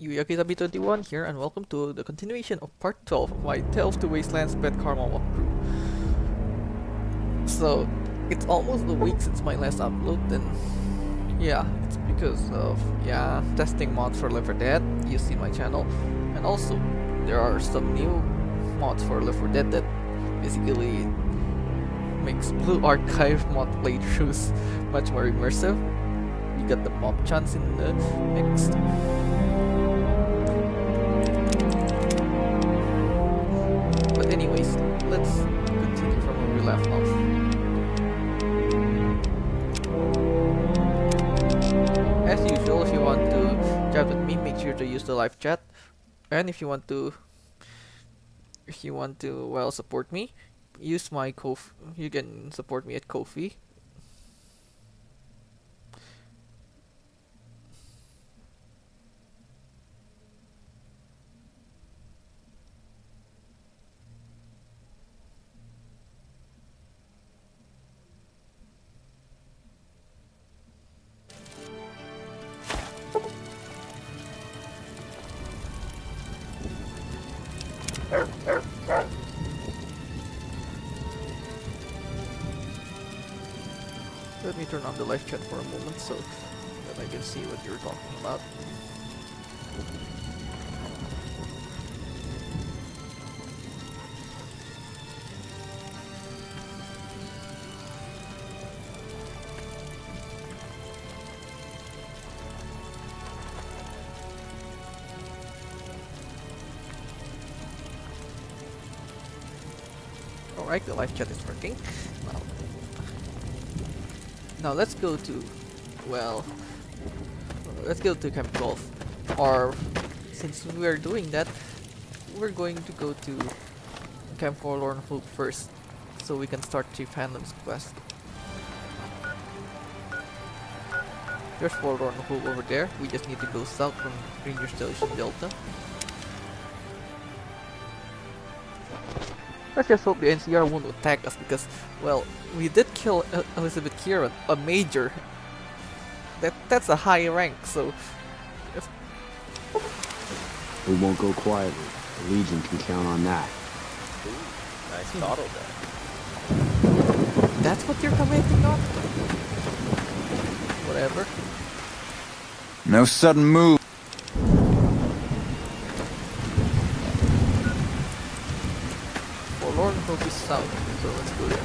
YuyakiZabi21 here, and welcome to the continuation of part 12 of my Tales to Wastelands Pet Karma walkthrough. So, it's almost a week since my last upload, and yeah, it's because of, testing mods for Left 4 Dead, you see my channel, and also, there are some new mods for Left 4 Dead that basically makes Blue Archive mod playthroughs much more immersive. We got the mob chance in the mix. But anyways, let's continue from where we left off. As usual, if you want to chat with me, make sure to use the live chat. And if you want to support me, use my Ko-fi. You can support me at Ko-fi. Let me turn on the live chat for a moment so that I can see what you're talking about. Alright, the live chat is working. Now let's go to, let's go to Camp Golf. Or, since we are doing that, we're going to go to Camp Forlorn Hope first, so we can start Chief Hanlon's quest. There's Forlorn Hope over there. We just need to go south from Ranger Station Delta. Let's just hope the NCR won't attack us because, well, we did kill Elizabeth Kieran, a major. That's a high rank, so... if We won't go quietly. The Legion can count on that. Ooh, nice bottle there. That's what you're commenting on? Whatever. No sudden move. Forlorn Hope is south, so let's go there.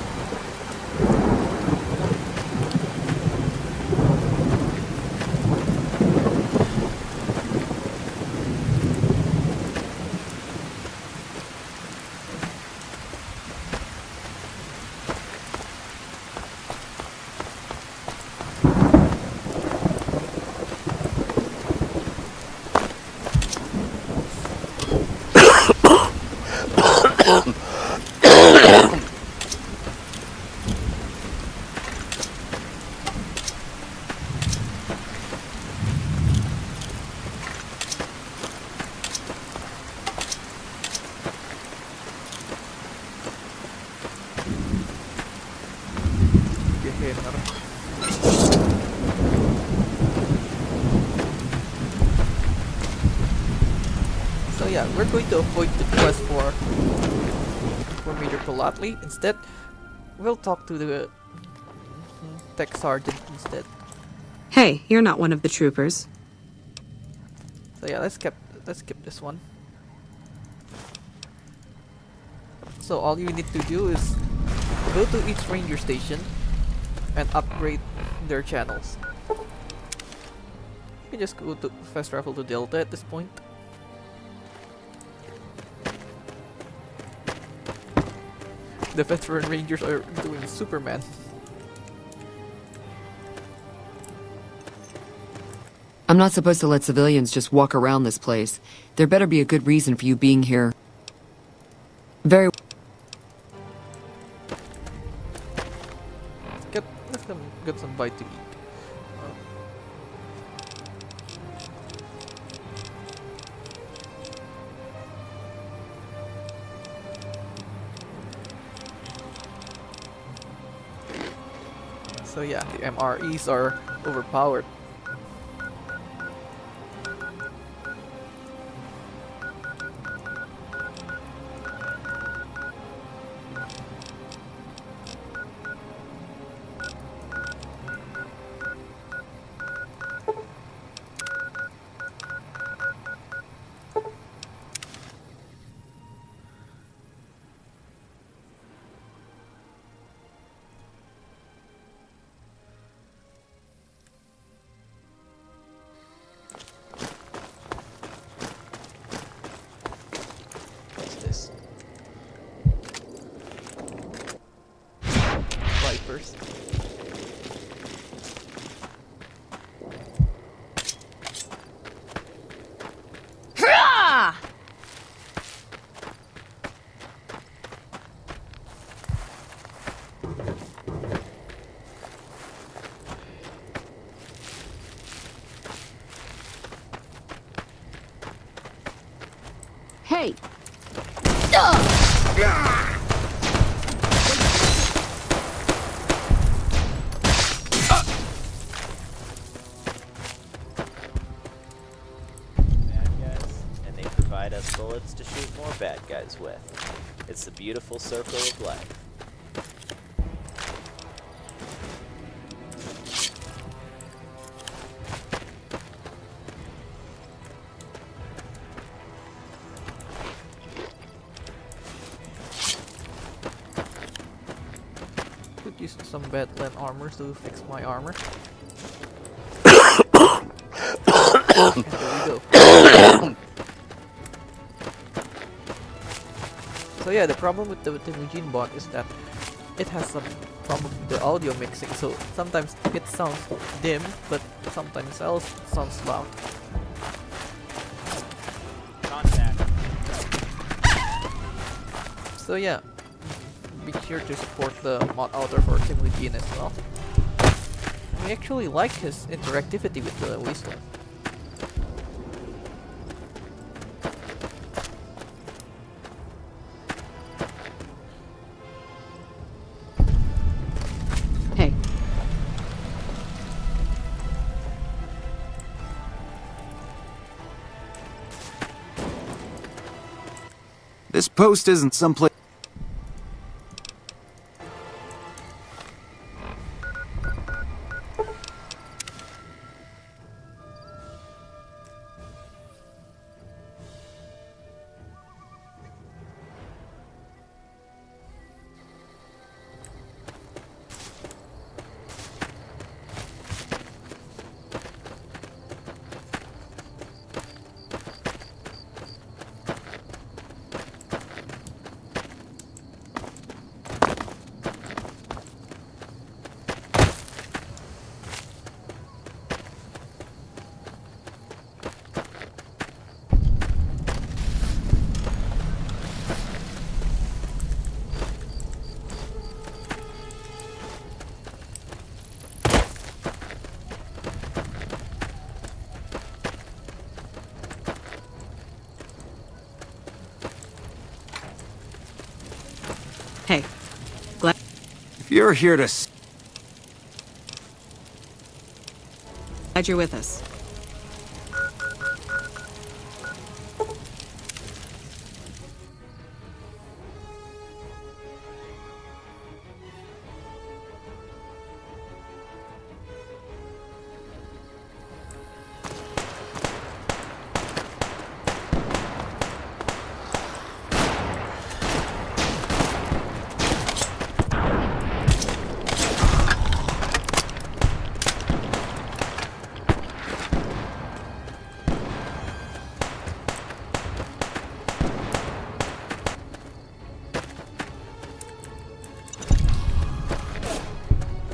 So yeah, we're going to avoid the quest for Major Colatli. Instead, we'll talk to the tech sergeant instead. Hey, you're not one of the troopers. So yeah, let's skip this one. So all you need to do is go to each ranger station and upgrade their channels. You can just go to fast travel to Delta at this point. The veteran rangers are doing Superman. I'm not supposed to let civilians just walk around this place. There better be a good reason for you being here. Very. Let them get some bite to eat. So yeah, the MREs are overpowered. Hey! Bad guys, and they provide us bullets to shoot more bad guys with. It's the beautiful circle of life. Could use some Badland armor to fix my armor. And there we go. So yeah, the problem with the Mugen bot is that it has some problem with the audio mixing. So sometimes it sounds dim, but sometimes else it sounds loud. Contact. So yeah, be sure to support the mod author for Tim Mugen as well. We actually like his interactivity with the Wasteland. Hey. This post isn't someplace. Hey. If you're here to. Glad you're with us.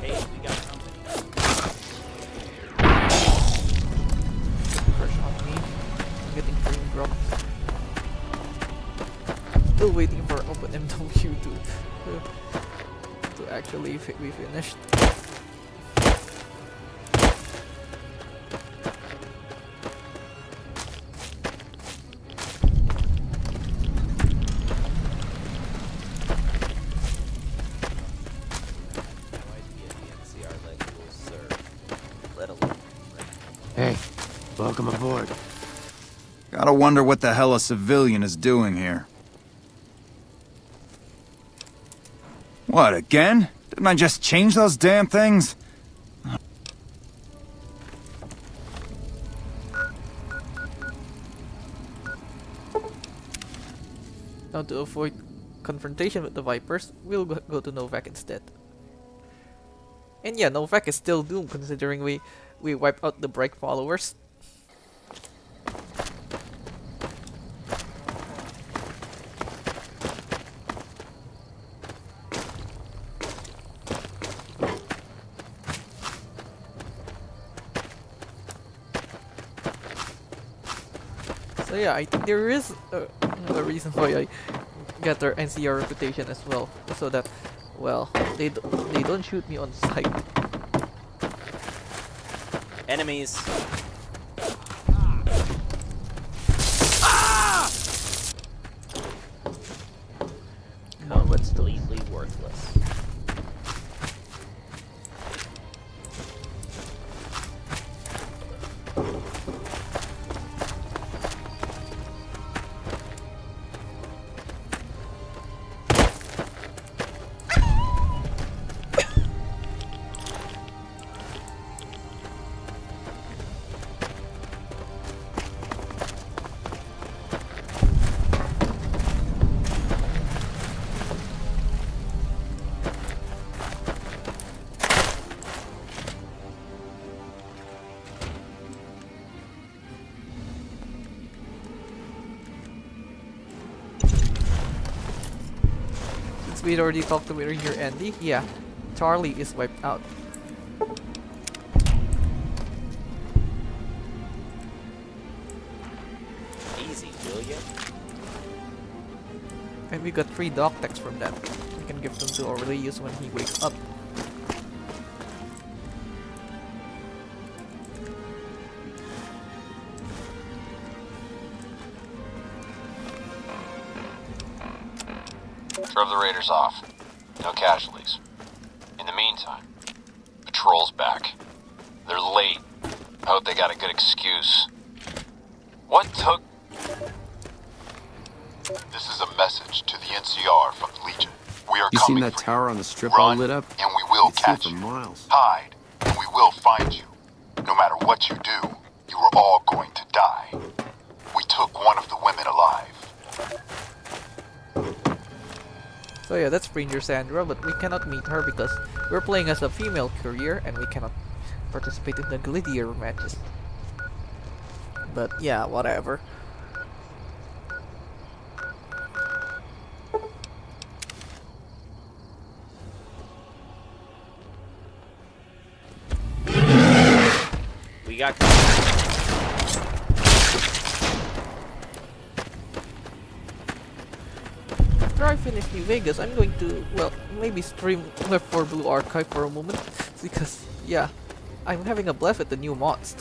Hey, we got company. Fresh on me. I'm getting frame drops. Still waiting for OpenMW to actually be finished. No idea the NCR leg will serve, let alone. Hey, welcome aboard. Gotta wonder what the hell a civilian is doing here. What, again? Didn't I just change those damn things? Now to avoid confrontation with the Vipers, we'll go to Novak instead. And yeah, Novak is still doomed considering we wiped out the Bright followers. So yeah, I think there is a reason why I get their NCR reputation as well, so that, well, they don't shoot me on sight. Enemies. we already talked to Ranger Andy. Yeah, Charlie is wiped out. Easy, will ya? And we got 3 doc texts from that. We can give them to Aurelius when he wakes up. Drove the raiders off. No casualties. In the meantime, patrol's back. They're late. I hope they got a good excuse. What took... This is a message to the NCR from Legion. We are You seen coming that for tower you. on the strip all Run, lit up? and we will You see it catch for you. miles. Hide, and we will find you. No matter what you do, you are all going to die. We took one of the women alive. So yeah, that's Ranger Sandra, but we cannot meet her because we're playing as a female courier and we cannot participate in the gladiator matches. But yeah, whatever. We got. After I finish New Vegas, I'm going to, well, maybe stream Left 4 Blue Archive for a moment because, yeah, I'm having a blast with the new mods.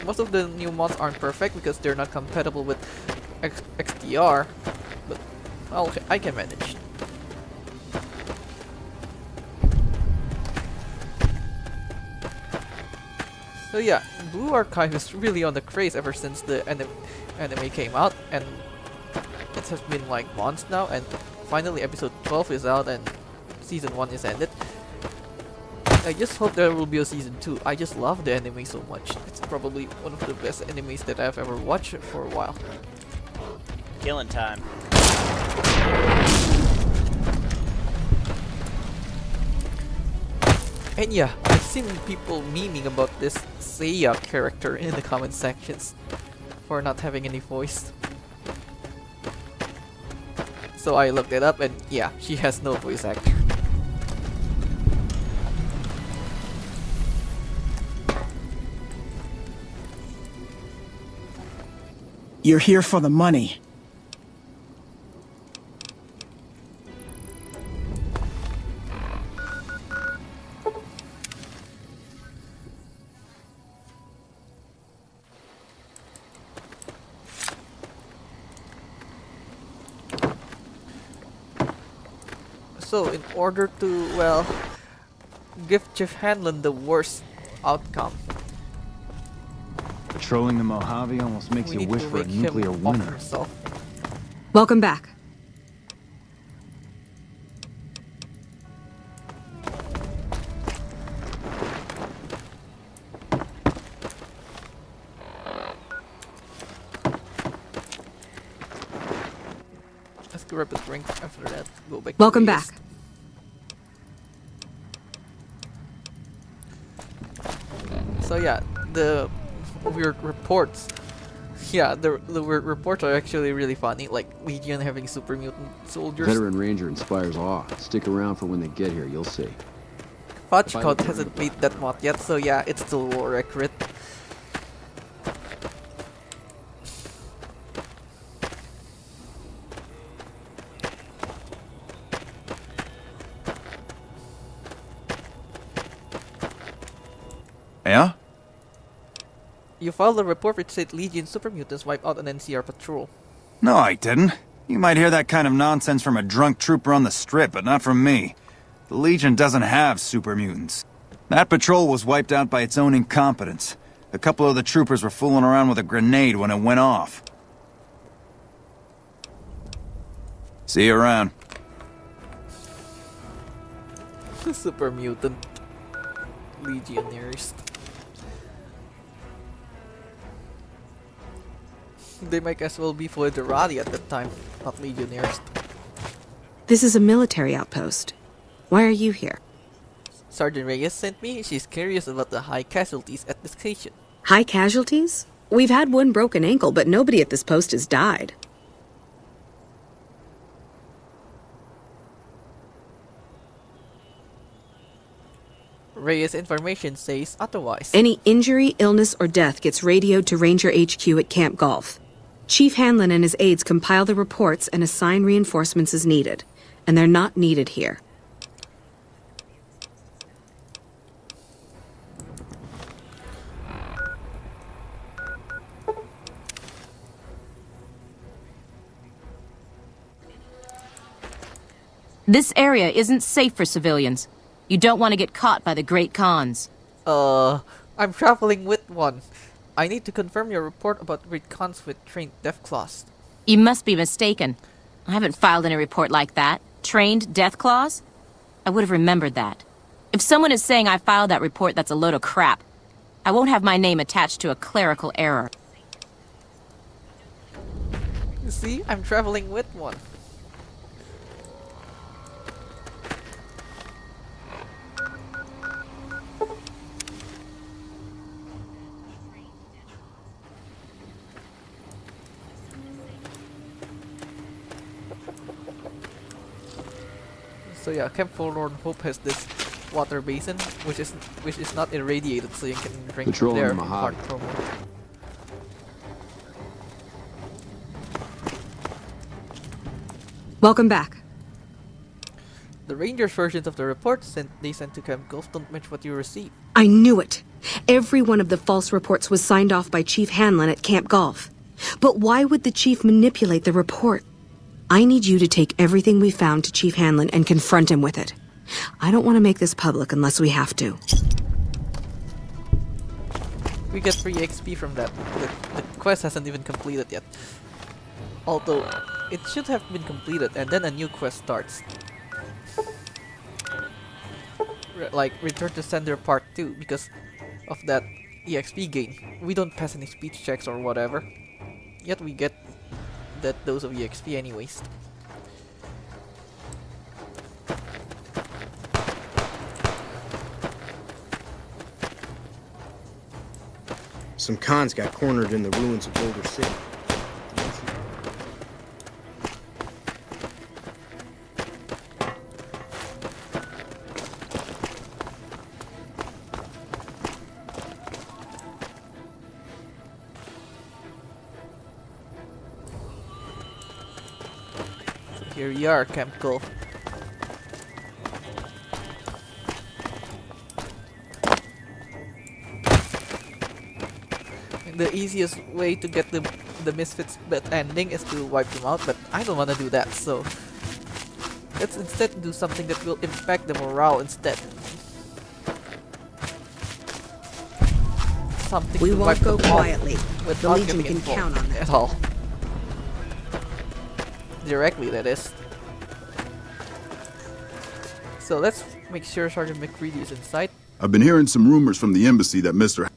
Most of the new mods aren't perfect because they're not compatible with XDR, but well, I can manage. So yeah, Blue Archive is really on the craze ever since the anime came out, and it has been like months now, and finally episode 12 is out and season 1 is ended. I just hope there will be a season 2. I just love the anime so much. It's probably one of the best animes that I've ever watched for a while. Killing time. And yeah, I've seen people memeing about this Seiya character in the comment sections for not having any voice. So I looked it up and yeah, she has no voice actor. You're here for the money. So in order to, well, give Chief Hanlon the worst outcome, Patrolling the Mojave almost makes we you need wish to for a make him nuclear off winter. himself. Welcome back. Let's grab a drink after that. Go back. Welcome to back. So yeah, the weird reports. Yeah, the weird reports are actually really funny. Like Legion having super mutant soldiers. Veteran Ranger inspires awe. Stick around for when they get here, you'll see. Fudge Code hasn't made that mod yet, so yeah, it's still war accurate. Yeah? You filed a report which said Legion super mutants wiped out an NCR patrol. No, I didn't. You might hear that kind of nonsense from a drunk trooper on the strip, but not from me. The Legion doesn't have super mutants. That patrol was wiped out by its own incompetence. A couple of the troopers were fooling around with a grenade when it went off. See you around. Super mutant legionnaires. They might as well be Foederati at that time, not legionnaires. This is a military outpost. Why are you here? Sergeant Reyes sent me. She's curious about the high casualties at the station. High casualties? We've had one broken ankle, but nobody at this post has died. Reyes' information says otherwise. Any injury, illness, or death gets radioed to Ranger HQ at Camp Golf. Chief Hanlon and his aides compile the reports and assign reinforcements as needed. And they're not needed here. This area isn't safe for civilians. You don't want to get caught by the Great Khans. I'm traveling with one. I need to confirm your report about Great Khans with trained Deathclaws. You must be mistaken. I haven't filed any report like that. Trained Deathclaws? I would have remembered that. If someone is saying I filed that report, that's a load of crap. I won't have my name attached to a clerical error. You see, I'm traveling with one. So yeah, Camp Forlorn Hope has this water basin, which is not irradiated, so you can drink Patrol there in in hard Mojave. promo. Welcome back. The Rangers' versions of the report they sent to Camp Gulf don't match what you received. I knew it. Every one of the false reports was signed off by Chief Hanlon at Camp Golf. But why would the Chief manipulate the report? I need you to take everything we found to Chief Hanlon and confront him with it. I don't want to make this public unless we have to. We get free XP from that. The quest hasn't even completed yet. Although, it should have been completed and then a new quest starts. Like, Return to Sender Part 2 because of that EXP gain. We don't pass any speech checks or whatever. Yet we get that dose of EXP anyways. Some cons got cornered in the ruins of Boulder City. Here we are, Camp Gulf. The easiest way to get the Misfits bad ending is to wipe them out, but I don't want to do that, so let's instead do something that will impact the morale instead. Something We to won't wipe go them off quietly. The without Legion getting can involved count on that. at all. Directly, that is. So let's make sure Sergeant McCready is inside. I've been hearing some rumors from the embassy that Mr.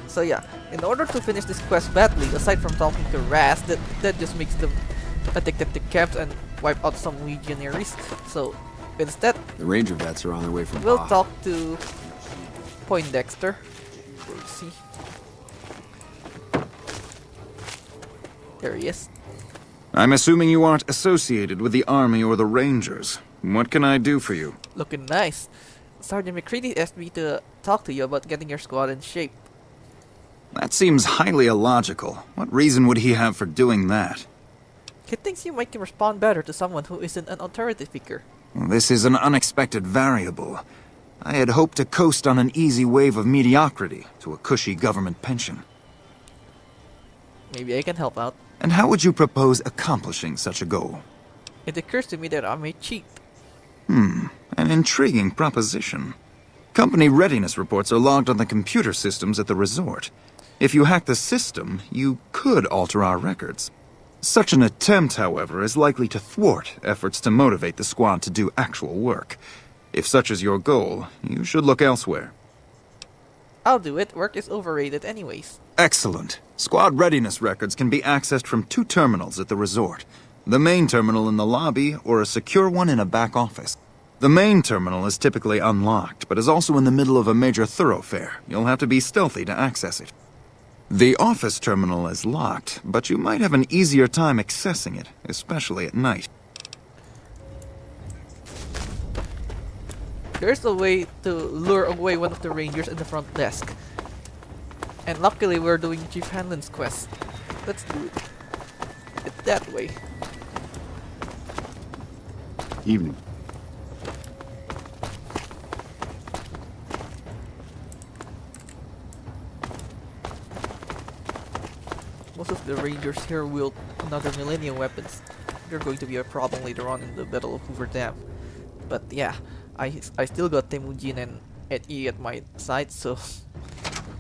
So yeah, in order to finish this quest badly, aside from talking to Raz, that just makes them addicted to camps and wipe out some legionaries. So instead, The Ranger vets are on their way from we'll Baja. talk to Poindexter. Let's see. There he is. I'm assuming you aren't associated with the Army or the Rangers. What can I do for you? Looking nice. Sergeant McCready asked me to talk to you about getting your squad in shape. That seems highly illogical. What reason would he have for doing that? He thinks you might respond better to someone who isn't an authority figure. This is an unexpected variable. I had hoped to coast on an easy wave of mediocrity to a cushy government pension. Maybe I can help out. And how would you propose accomplishing such a goal? It occurs to me that I may cheat. An intriguing proposition. Company readiness reports are logged on the computer systems at the resort. If you hack the system, you could alter our records. Such an attempt, however, is likely to thwart efforts to motivate the squad to do actual work. If such is your goal, you should look elsewhere. I'll do it. Work is overrated anyways. Excellent. Squad readiness records can be accessed from 2 terminals at the resort. The main terminal in the lobby or a secure one in a back office. The main terminal is typically unlocked, but is also in the middle of a major thoroughfare. You'll have to be stealthy to access it. The office terminal is locked, but you might have an easier time accessing it, especially at night. There's a way to lure away one of the rangers in the front desk. And luckily we're doing Chief Hanlon's quest. Let's do it that way. Evening. Most of the rangers here wield another Millennium weapons. They're going to be a problem later on in the Battle of Hoover Dam. But yeah, I still got Temujin and E at my side, so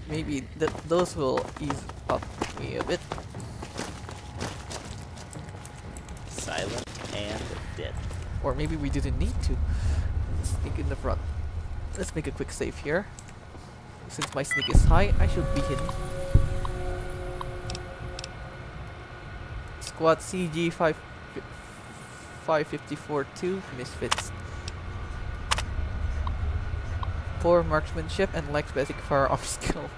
maybe those will ease up me a bit. Silent and dead. Or maybe we didn't need to sneak in the front. Let's make a quick save here. Since my sneak is high, I should be hidden. Squad CG 554-2 Misfits. 4 marksmanship and lacks basic firearm skill.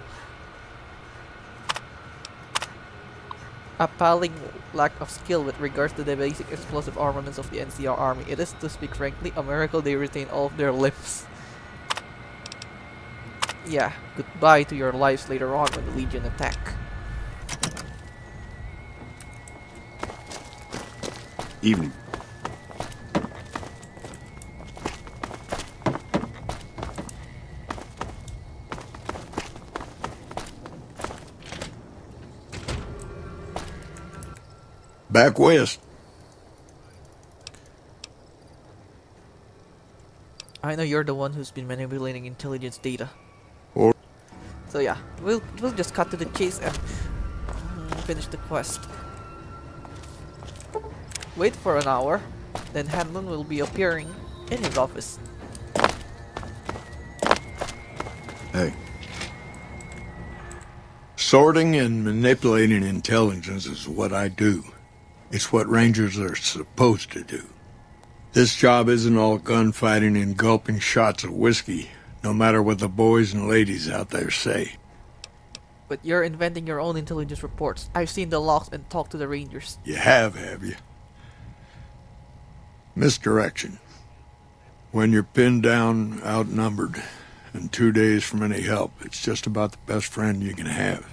Appalling lack of skill with regards to the basic explosive armaments of the NCR army. It is, to speak frankly, a miracle they retain all of their limbs. Yeah, goodbye to your lives later on when the Legion attack. Evening. Back west. I know you're the one who's been manipulating intelligence data. Or so yeah, we'll just cut to the chase and finish the quest. Wait for an hour, then Hanlon will be appearing in his office. Hey. Sorting and manipulating intelligence is what I do. It's what Rangers are supposed to do. This job isn't all gunfighting and gulping shots of whiskey, no matter what the boys and ladies out there say. But you're inventing your own intelligence reports. I've seen the logs and talked to the Rangers. You have you? Misdirection. When you're pinned down, outnumbered, and 2 days from any help, it's just about the best friend you can have.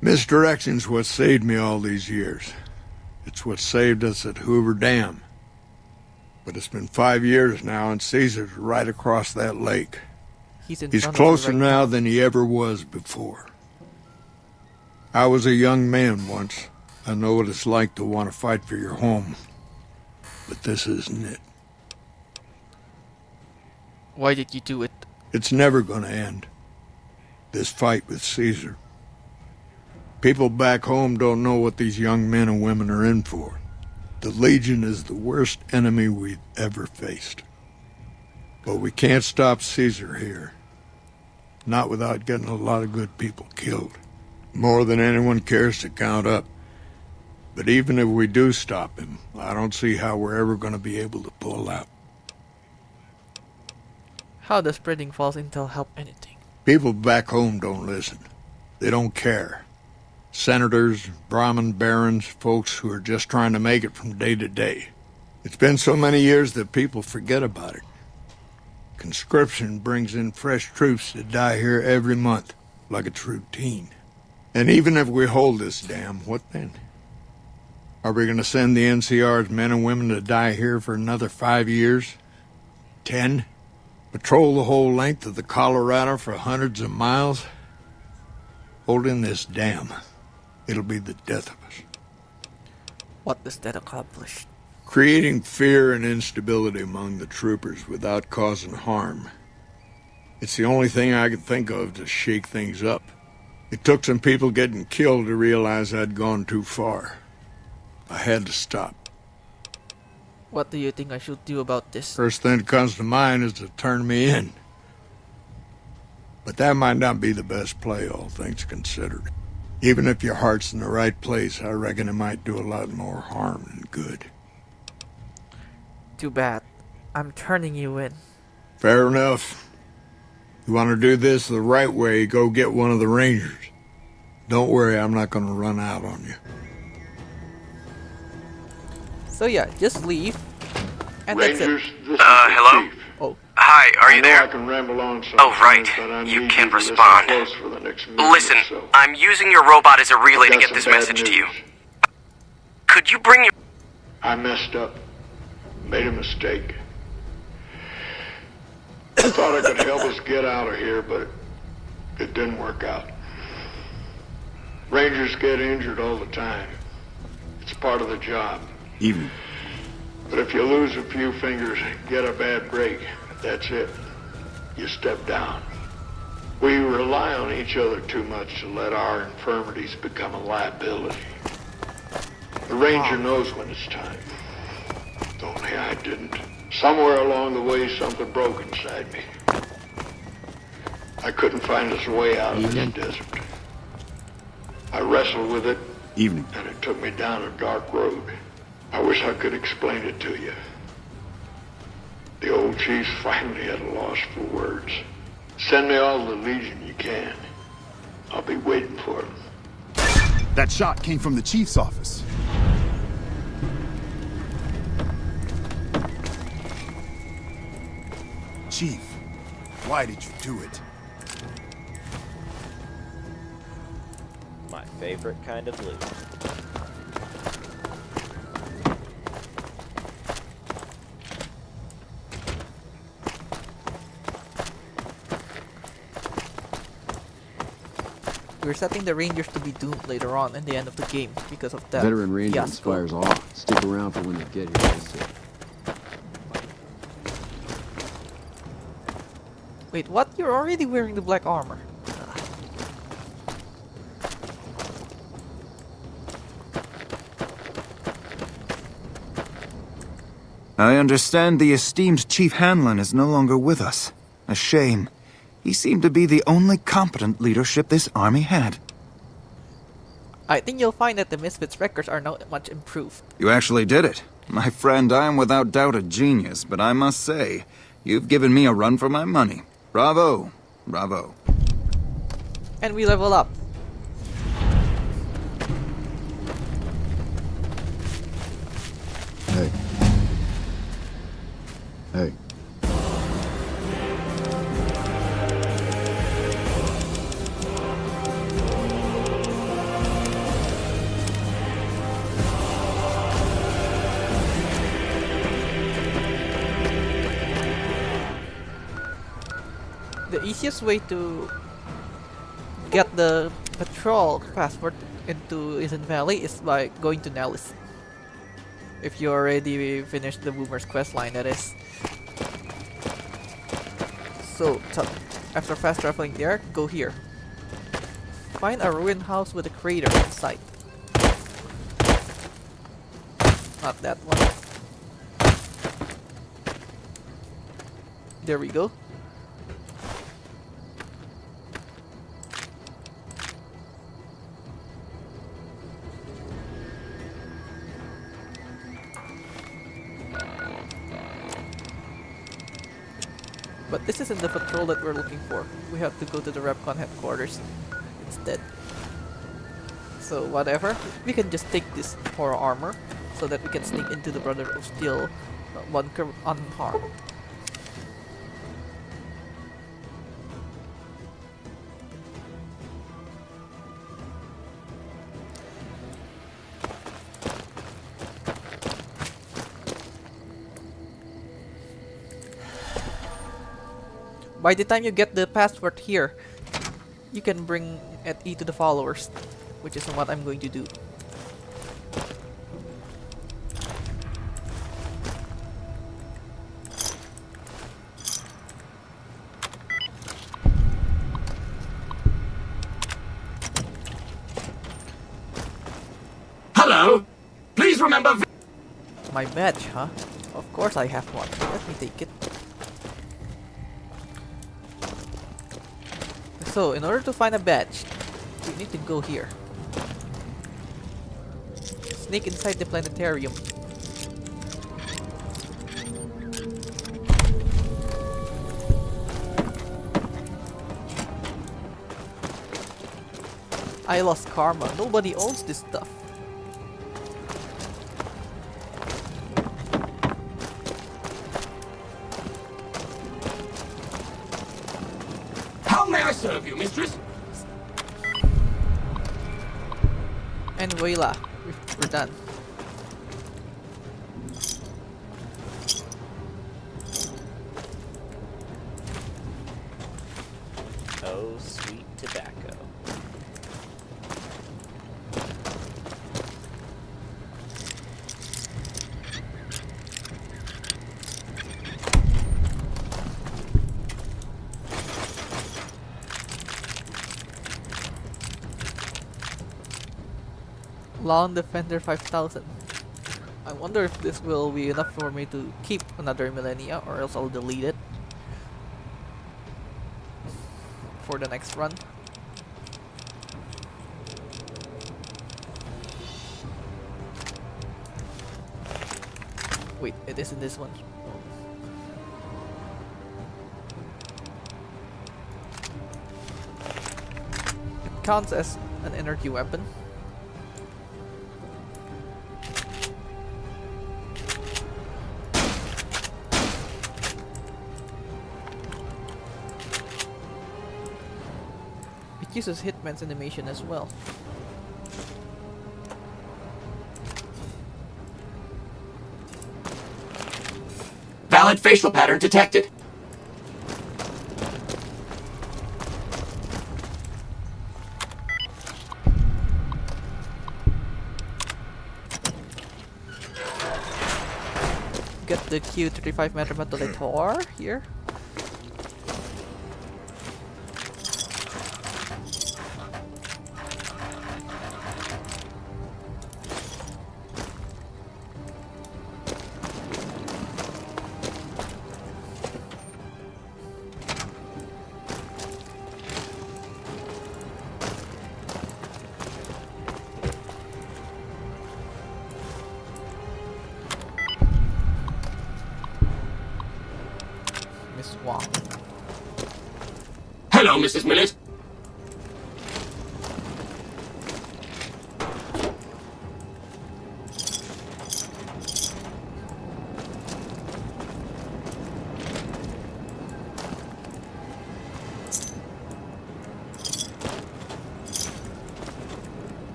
Misdirection's what saved me all these years. It's what saved us at Hoover Dam. But it's been 5 years now, and Caesar's right across that lake. He's closer now than he ever was before. I was a young man once. I know what it's like to want to fight for your home. But this isn't it. Why did you do it? It's never going to end. This fight with Caesar. People back home don't know what these young men and women are in for. The Legion is the worst enemy we've ever faced. But we can't stop Caesar here. Not without getting a lot of good people killed. More than anyone cares to count up. But even if we do stop him, I don't see how we're ever going to be able to pull out. How does spreading false intel help anything? People back home don't listen. They don't care. Senators, Brahmin barons, folks who are just trying to make it from day to day. It's been so many years that people forget about it. Conscription brings in fresh troops to die here every month, like it's routine. And even if we hold this dam, what then? Are we going to send the NCR's men and women to die here for another 5 years? 10? Patrol the whole length of the Colorado for hundreds of miles? Holding this dam. It'll be the death of us. What does that accomplish? Creating fear and instability among the troopers without causing harm. It's the only thing I could think of to shake things up. It took some people getting killed to realize I'd gone too far. I had to stop. What do you think I should do about this? First thing that comes to mind is to turn me in. But that might not be the best play, all things considered. Even if your heart's in the right place, I reckon it might do a lot more harm than good. Too bad. I'm turning you in. Fair enough. You want to do this the right way, go get one of the Rangers. Don't worry, I'm not going to run out on you. So yeah, just leave. And Rangers, that's it. this is hello? the chief. Oh. Hi, are you there? I can ramble on Oh, right. but I You need can't to listen respond. close for the next minute Listen, or so. I'm using your robot as a relay to I've got get some this bad message to you. news. Could you bring your... I messed up. Made a mistake. I thought I could help us get out of here, but it didn't work out. Rangers get injured all the time. It's part of the job. Evening. But if you lose a few fingers, get a bad break, that's it. You step down. We rely on each other too much to let our infirmities become a liability. The Ranger knows when it's time. Only I didn't. Somewhere along the way, something broke inside me. I couldn't find us a way out of this desert. I wrestled with it, Evening. and it took me down a dark road. I wish I could explain it to you. The old chief's finally at a loss for words. Send me all the Legion you can. I'll be waiting for them. That shot came from the Chief's office. Chief, why did you do it? My favorite kind of loot. We're setting the Rangers to be doomed later on in the end of the game because of that Veteran Ranger fiasco. inspires awe. Stick around for when they get here. You'll see. Wait, what? You're already wearing the black armor. I understand the esteemed Chief Hanlon is no longer with us. A shame. He seemed to be the only competent leadership this army had. I think you'll find that the Misfits records are not much improved. You actually did it. My friend, I am without doubt a genius, but I must say, you've given me a run for my money. Bravo. Bravo. And we level up. Hey. Hey. The easiest way to get the patrol passport into Isn't Valley is by going to Nellis. If you already finished the Boomer's quest line, that is. So, after fast traveling there, go here. Find a ruined house with a crater inside. Not that one. There we go. But this isn't the patrol that we're looking for. We have to go to the Repcon headquarters instead. So whatever, we can just take this horror armor so that we can sneak into the Brotherhood of Steel bunker unharmed. By the time you get the password here, you can bring at E to the followers, which is what I'm going to do. Hello. Please remember. My badge, huh? Of course I have one. Let me take it. So, in order to find a badge, you need to go here. Sneak inside the planetarium. I lost karma. Nobody owns this stuff. How may I serve you, mistress? Anyway, we're done. Oh, sweet tobacco. Long Defender 5000. I wonder if this will be enough for me to keep another millennia, or else I'll delete it for the next run. Wait, it isn't this one. It counts as an energy weapon. It uses Hitman's animation as well. Valid facial pattern detected. Get the Q35 Metamator here. Miss Wong. Hello, Mrs. Millett.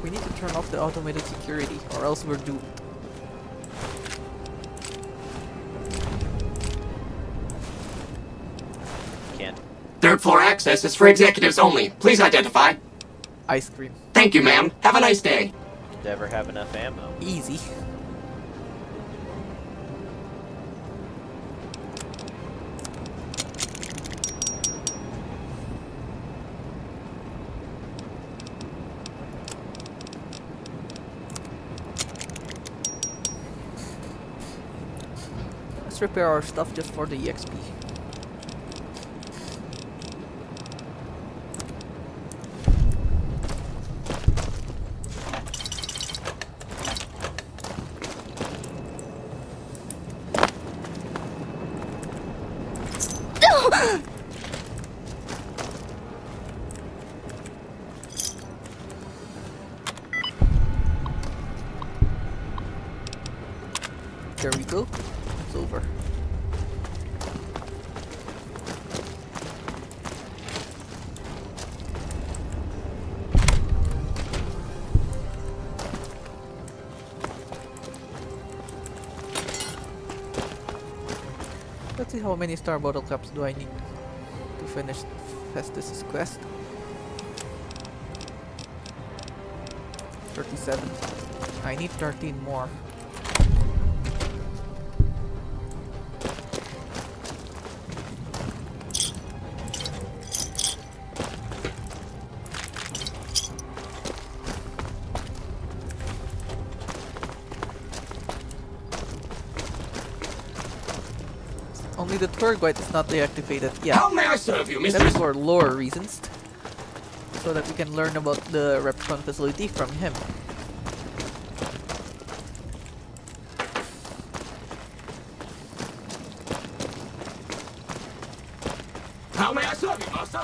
We need to turn off the automated security, or else we're doomed. Can't. Third floor access is for executives only. Please identify. Ice cream. Thank you, ma'am. Have a nice day. Never have enough ammo. Easy. Let's repair our stuff just for the EXP. There we go. It's over. Let's see how many star bottle caps do I need to finish Festus' quest. 37. I need 13 more. Only Actually, the tour guide is not deactivated yet. How may I serve you, That mistress? is for lore reasons. So that we can learn about the Repcon facility from him. How may I serve you, master?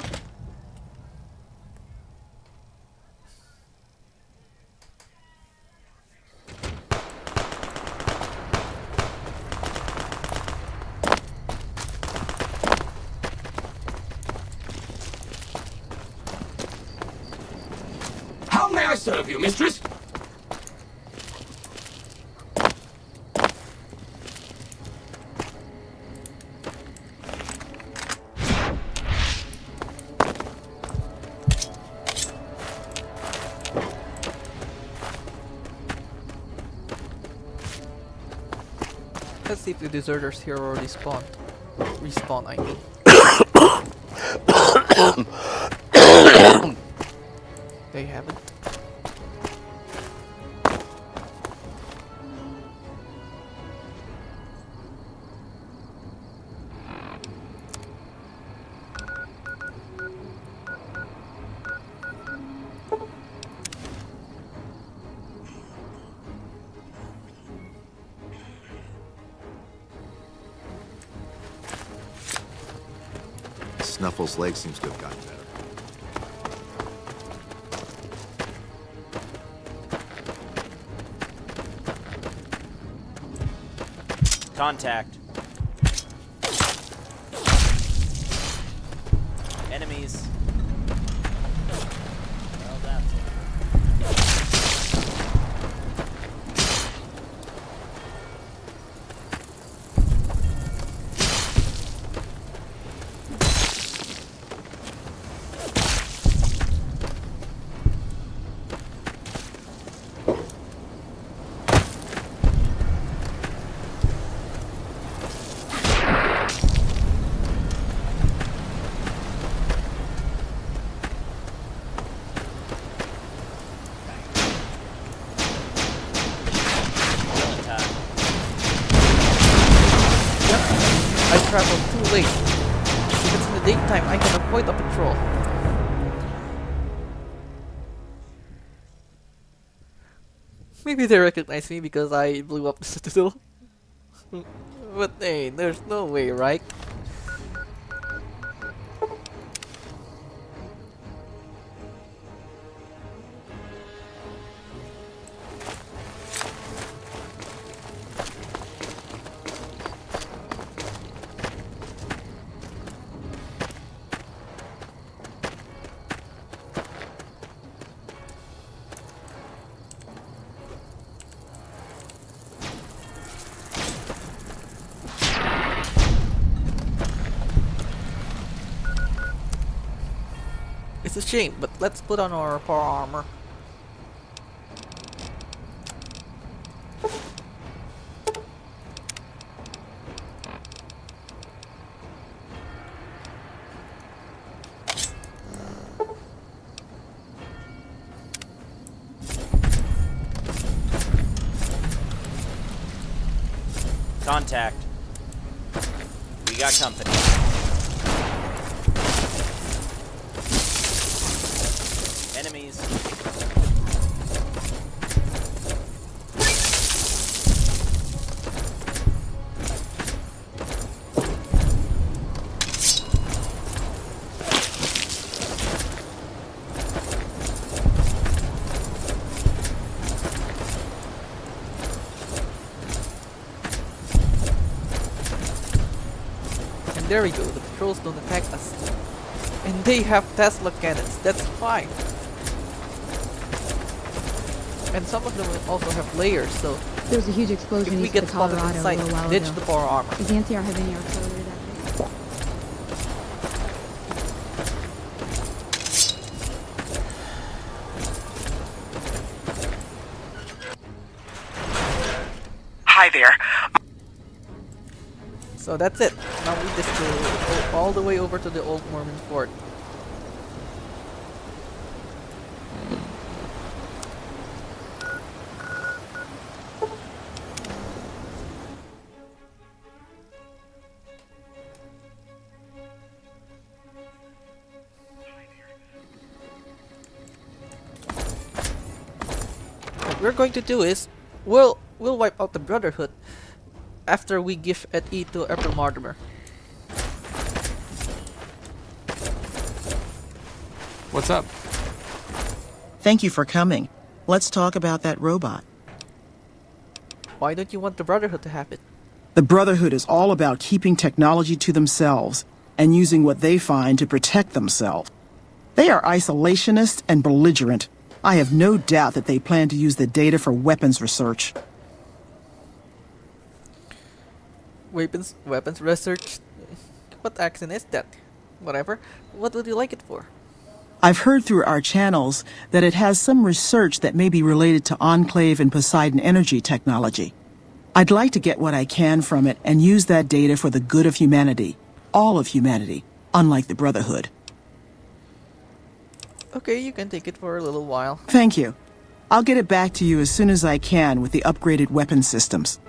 How may I serve you, mistress? Let's see if the deserters here already spawned. Respawn, I mean. They haven't. Snuffles' leg seems to have gotten better. Contact. Enemies. Well, that's I traveled too late. If it's in the daytime, I can avoid a patrol. Maybe they recognize me because I blew up the citadel. But hey, there's no way, right? It's a shame, but let's put on our power armor. Contact. We got company. Enemies. And there we go, the patrols don't attack us. And they have Tesla cannons, that's fine. And some of them also have layers, so There was a huge explosion if we east get of spotted Colorado inside, a little while ditch ago. the power armor. Does the NCR have any artillery that day? Hi there. So that's it. Now we just go all the way over to the old Mormon fort. we're going to do is we'll wipe out the Brotherhood after we give E to April Mortimer. What's up? Thank you for coming. Let's talk about that robot. Why don't you want the Brotherhood to have it? The Brotherhood is all about keeping technology to themselves and using what they find to protect themselves. They are isolationist and belligerent. I have no doubt that they plan to use the data for weapons research. Weapons research? What accent is that? Whatever. What would you like it for? I've heard through our channels that it has some research that may be related to Enclave and Poseidon energy technology. I'd like to get what I can from it and use that data for the good of humanity. All of humanity, unlike the Brotherhood. Okay, you can take it for a little while. Thank you. I'll get it back to you as soon as I can with the upgraded weapon systems.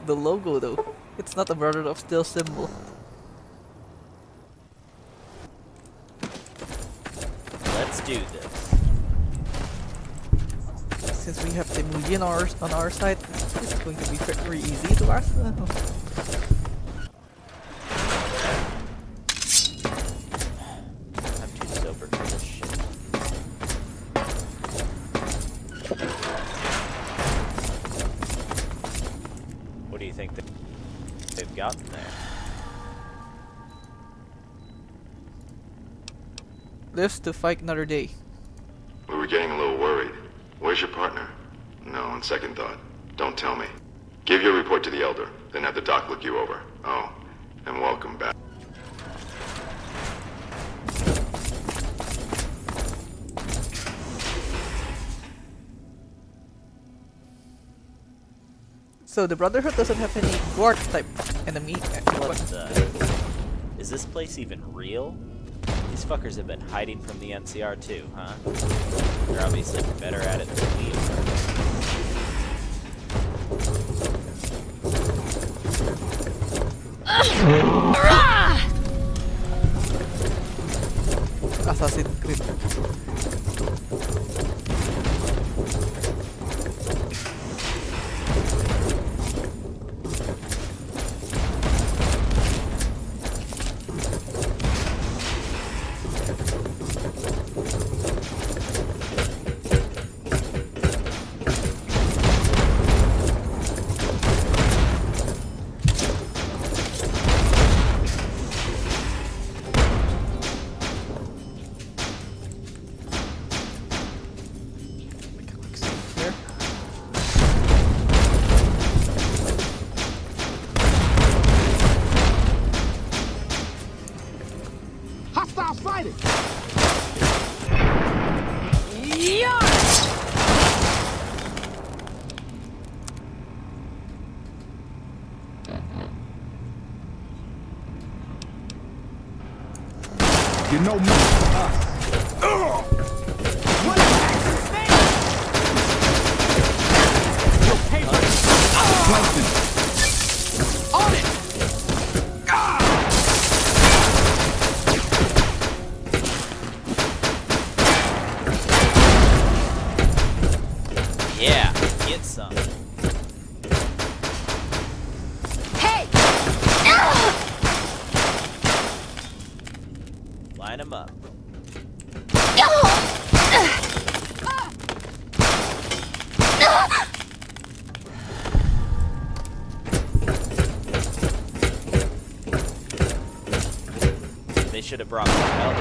The logo though, it's not a Brotherhood of Steel symbol. Let's do this. Since we have the movie on our side, it's going to be very easy to us. I'm too sober for this shit. What do you think they've gotten there? Lives to fight another day. We were getting a little worried. Where's your partner? No, on second thought. Don't tell me. Give your report to the Elder, then have the doc look you over. Oh, and welcome back. So the Brotherhood doesn't have any guard type enemy. What the? Is this place even real? These fuckers have been hiding from the NCR too, huh? They're obviously better at it than we Assassin's Creed. Hostile fighting! You know me. On it! Yeah, get some. Hey! Line them up. They should have brought more help.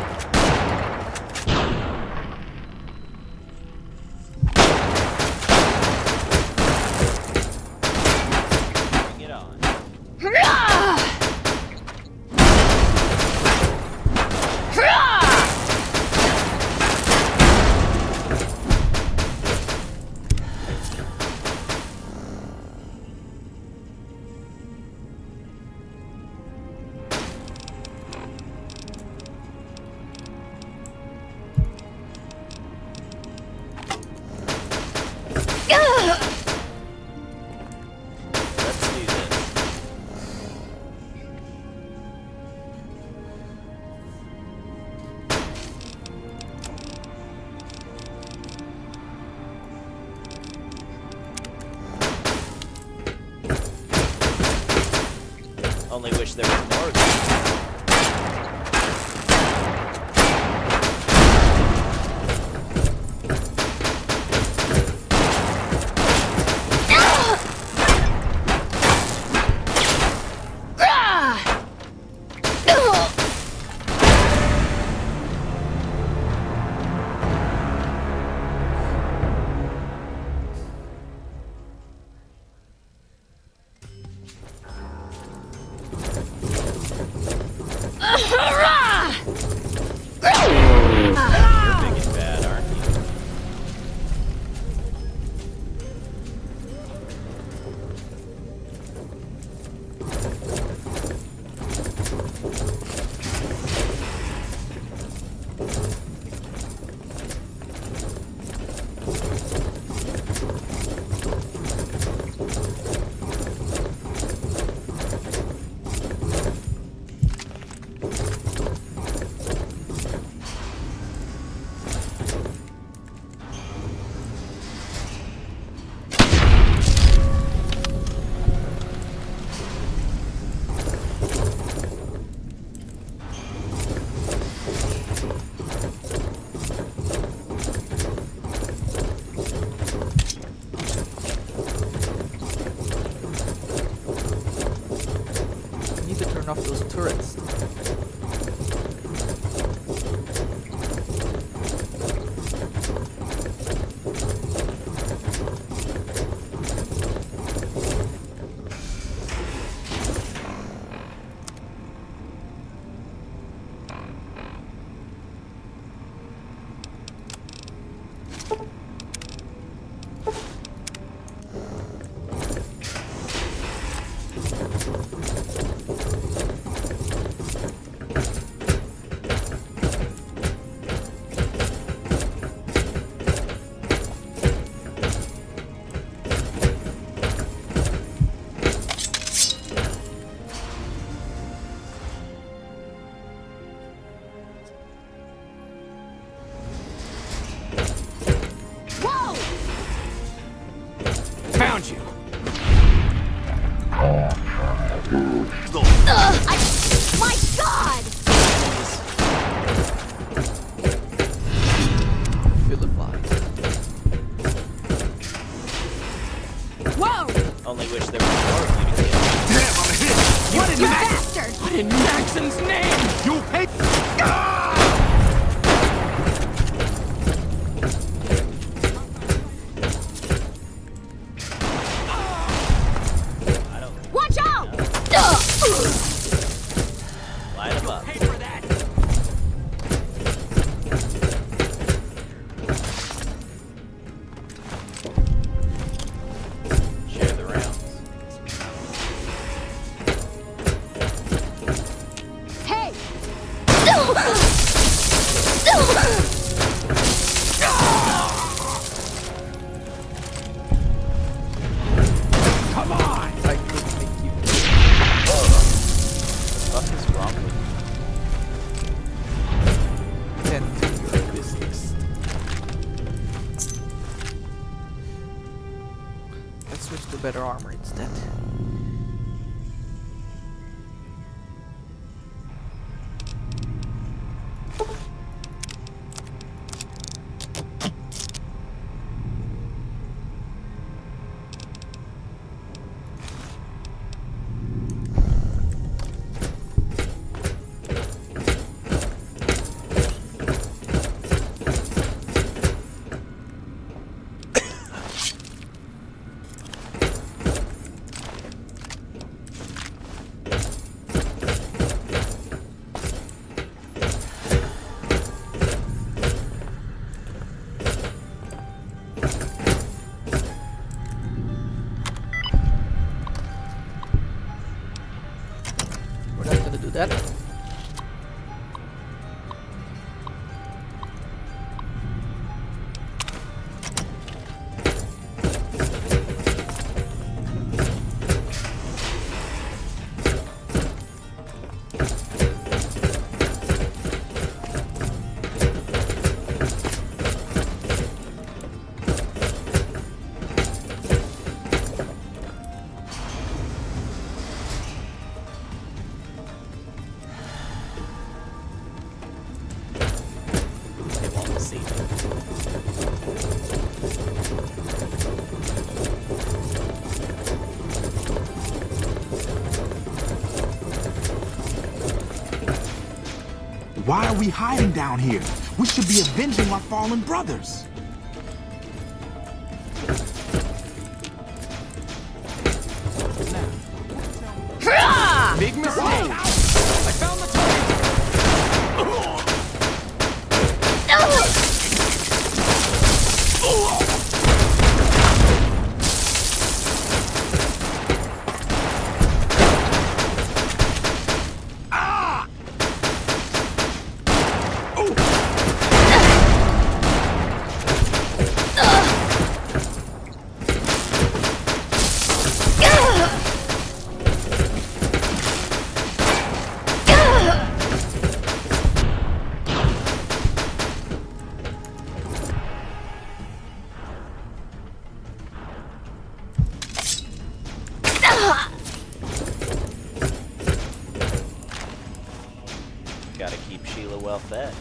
better armor instead. That. Why are we hiding down here? We should be avenging our fallen brothers. Big mistake. I found the target. Gotta keep Sheila well fed.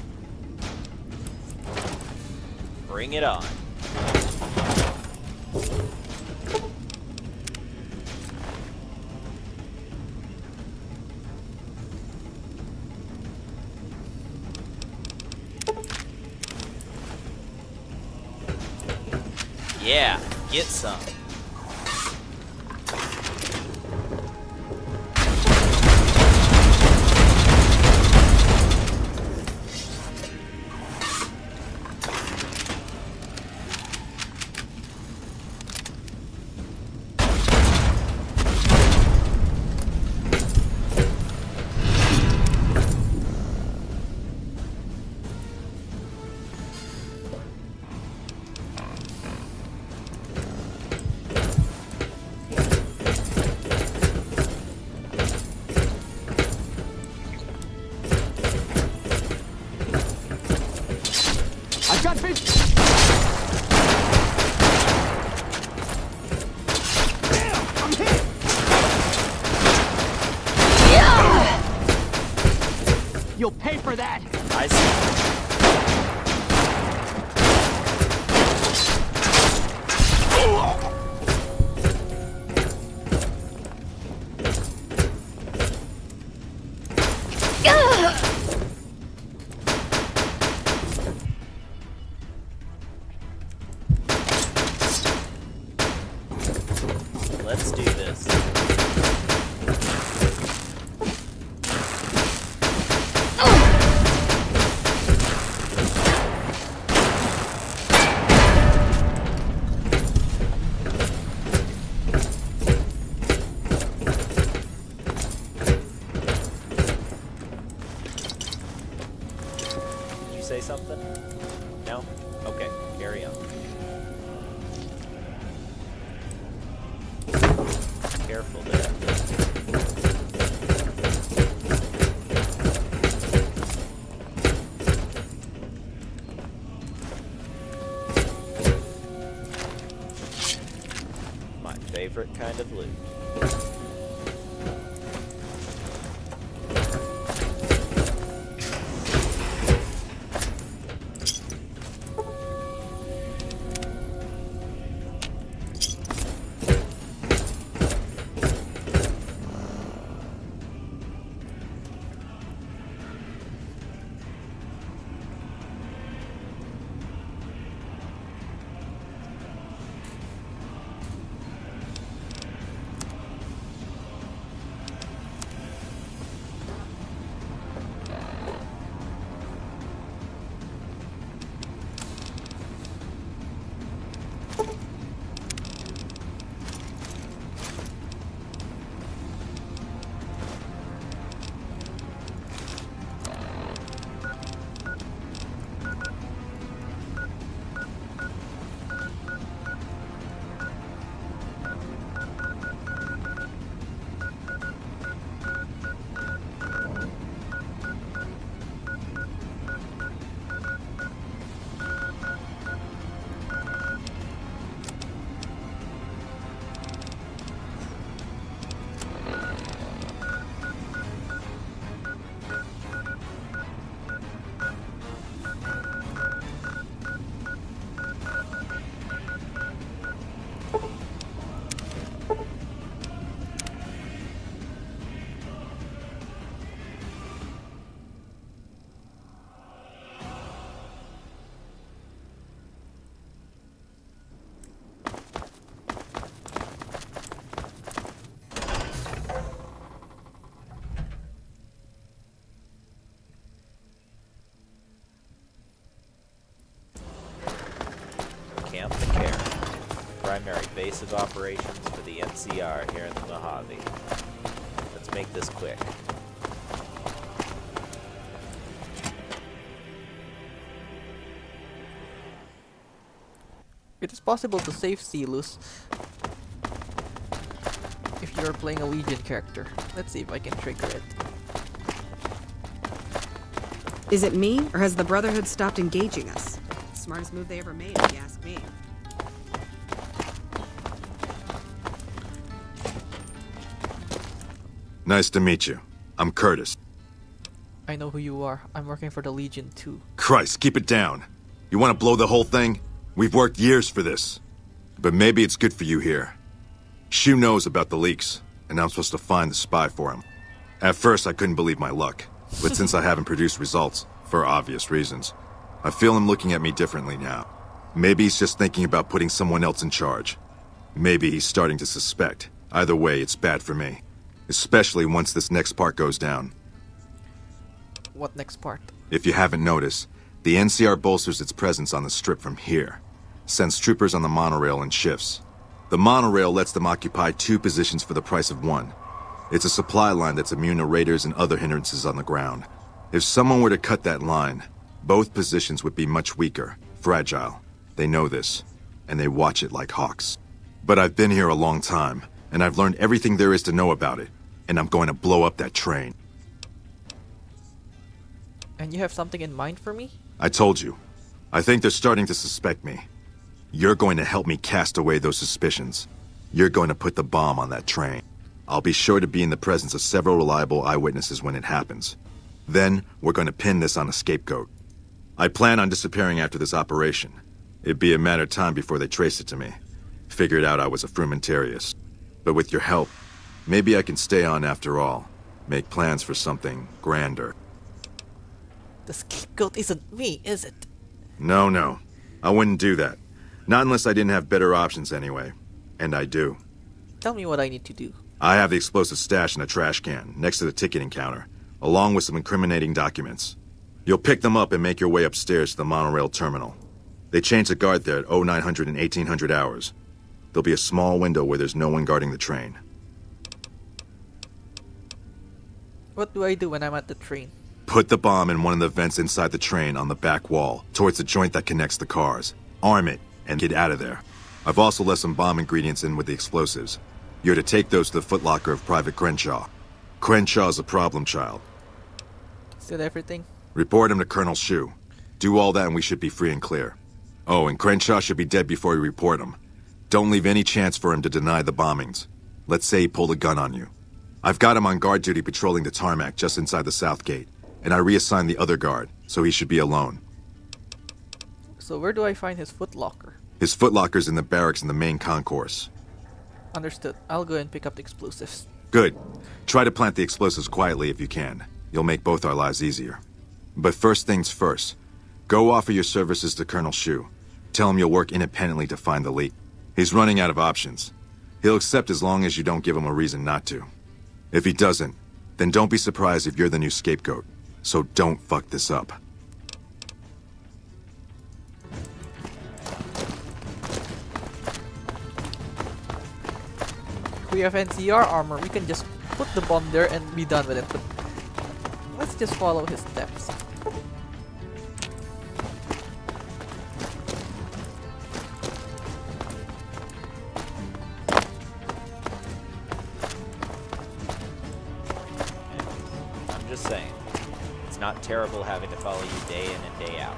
Bring it on. Yeah, get some. Got fish. Damn, I'm hit. You'll pay for that. I see. Let's do this. Did you say something? No? Okay, carry on. Careful there. My favorite. favorite kind of loot. Camp the Care, primary base of operations for the NCR here in the Mojave. Let's make this quick. It is possible to save Silus if you are playing a Legion character. Let's see if I can trigger it. Is it me, or has the Brotherhood stopped engaging us? Smartest move they ever made, if you ask me. Nice to meet you. I'm Curtis. I know who you are. I'm working for the Legion too. Christ, keep it down. You want to blow the whole thing? We've worked years for this. But maybe it's good for you here. Shu knows about the leaks, and I'm supposed to find the spy for him. At first, I couldn't believe my luck. But since I haven't produced results, for obvious reasons, I feel him looking at me differently now. Maybe he's just thinking about putting someone else in charge. Maybe he's starting to suspect. Either way, it's bad for me. Especially once this next part goes down. What next part? If you haven't noticed, the NCR bolsters its presence on the strip from here. Sends troopers on the monorail in shifts. The monorail lets them occupy 2 positions for the price of 1. It's a supply line that's immune to raiders and other hindrances on the ground. If someone were to cut that line, both positions would be much weaker, fragile. They know this, and they watch it like hawks. But I've been here a long time, and I've learned everything there is to know about it, and I'm going to blow up that train. And you have something in mind for me? I told you. I think they're starting to suspect me. You're going to help me cast away those suspicions. You're going to put the bomb on that train. I'll be sure to be in the presence of several reliable eyewitnesses when it happens. Then, we're going to pin this on a scapegoat. I plan on disappearing after this operation. It'd be a matter of time before they trace it to me. Figured out I was a frumentarius. But with your help, maybe I can stay on after all. Make plans for something grander. The scapegoat isn't me, is it? No. I wouldn't do that. Not unless I didn't have better options anyway. And I do. Tell me what I need to do. I have the explosive stash in a trash can, next to the ticketing counter, along with some incriminating documents. You'll pick them up and make your way upstairs to the monorail terminal. They change the guard there at 0900 and 1800 hours. There'll be a small window where there's no one guarding the train. What do I do when I'm at the train? Put the bomb in one of the vents inside the train on the back wall, towards the joint that connects the cars. Arm it, and get out of there. I've also left some bomb ingredients in with the explosives. You're to take those to the footlocker of Private Crenshaw. Crenshaw's a problem child. Is that everything? Report him to Colonel Shu. Do all that and we should be free and clear. Oh, and Crenshaw should be dead before you report him. Don't leave any chance for him to deny the bombings. Let's say he pulled a gun on you. I've got him on guard duty patrolling the tarmac just inside the south gate, and I reassigned the other guard, so he should be alone. So where do I find his footlocker? His footlocker's in the barracks in the main concourse. Understood. I'll go and pick up the explosives. Good. Try to plant the explosives quietly if you can. You'll make both our lives easier. But first things first. Go offer your services to Colonel Shu. Tell him you'll work independently to find the leak. He's running out of options. He'll accept as long as you don't give him a reason not to. If he doesn't, then don't be surprised if you're the new scapegoat. So don't fuck this up. If we have NCR armor, we can just put the bomb there and be done with it, but let's just follow his steps. I'm just saying, it's not terrible having to follow you day in and day out.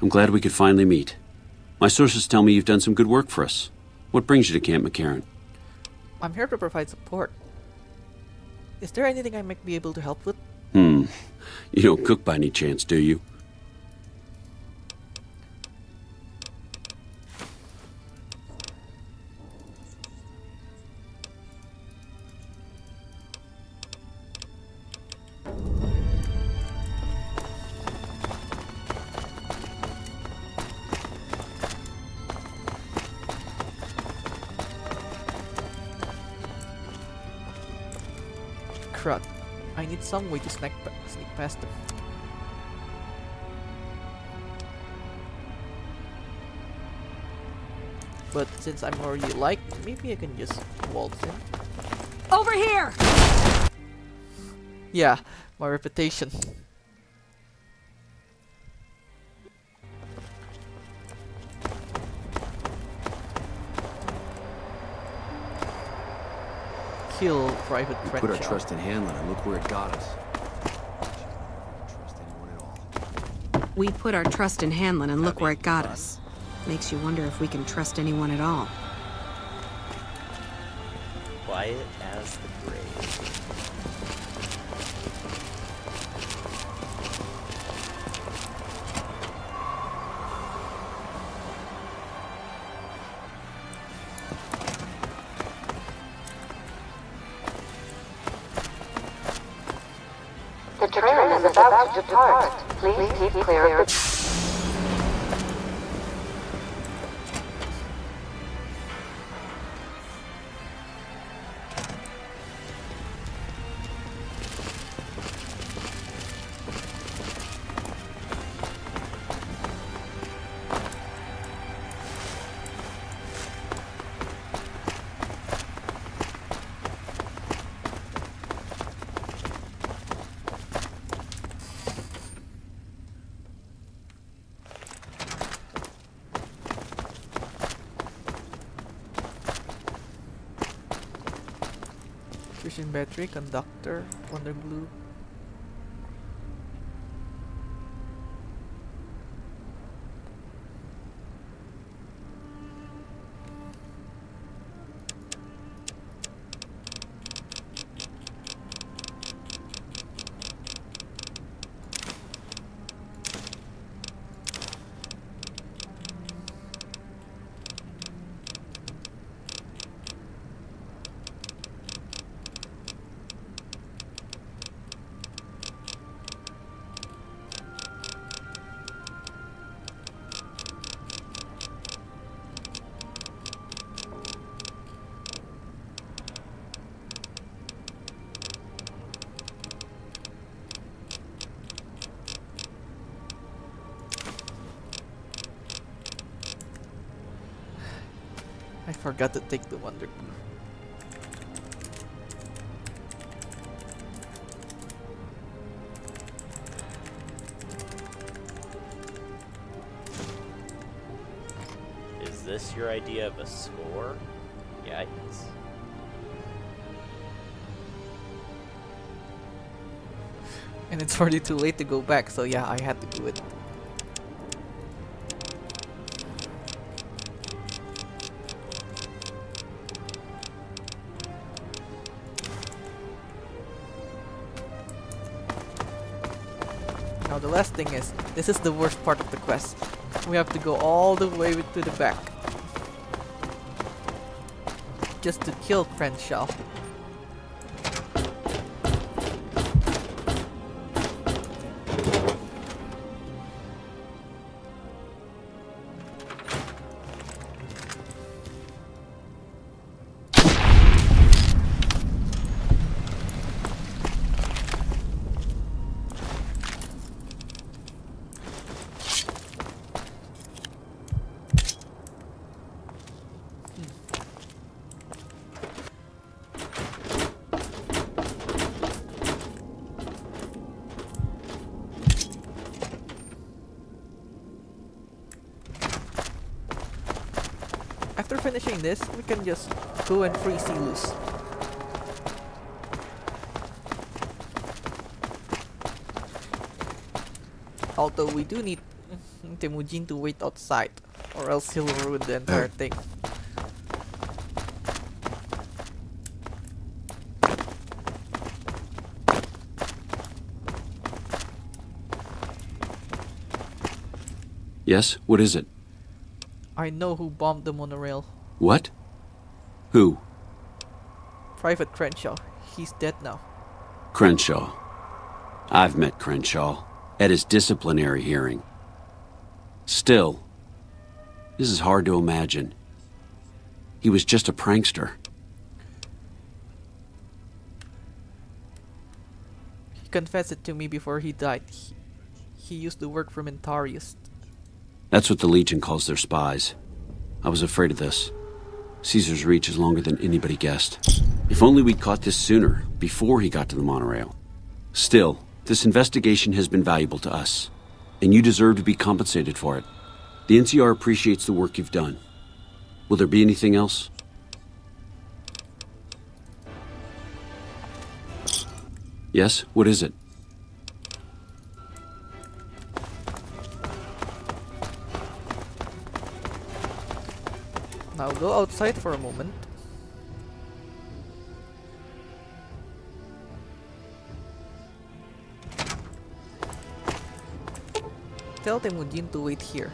I'm glad we could finally meet. My sources tell me you've done some good work for us. What brings you to Camp McCarran? I'm here to provide support. Is there anything I might be able to help with? You don't cook by any chance, do you? Crud. I need some way to sneak past them. But since I'm already liked, maybe I can just waltz in. Over here! Yeah, my reputation. Kill Private We French. put our trust in Hanlon, and look where it got us. We put our trust in Hanlon, and look where it got us. Makes you wonder if we can trust anyone at all. Quiet as the grave. The train is about to depart. Please keep clear of the... Fusion battery, conductor, wonder glue. I forgot to take the wonder glue. this your idea of a score? Yikes. And it's already too late to go back, so yeah, I had to do it. Now the last thing is, this is the worst part of the quest. We have to go all the way to the back. Just to kill Crenshaw. After finishing this, we can just go and free Silus. Although we do need Temujin to wait outside, or else he'll ruin the entire thing. Yes? What is it? I know who bombed the monorail. What? Who? Private Crenshaw. He's dead now. Crenshaw. I've met Crenshaw at his disciplinary hearing. Still, this is hard to imagine. He was just a prankster. He confessed it to me before he died. He used to work for Mentarius. That's what the Legion calls their spies. I was afraid of this. Caesar's reach is longer than anybody guessed. If only we'd caught this sooner, before he got to the monorail. Still, this investigation has been valuable to us, and you deserve to be compensated for it. The NCR appreciates the work you've done. Will there be anything else? Yes? What is it? Now go outside for a moment. Tell Temujin to wait here.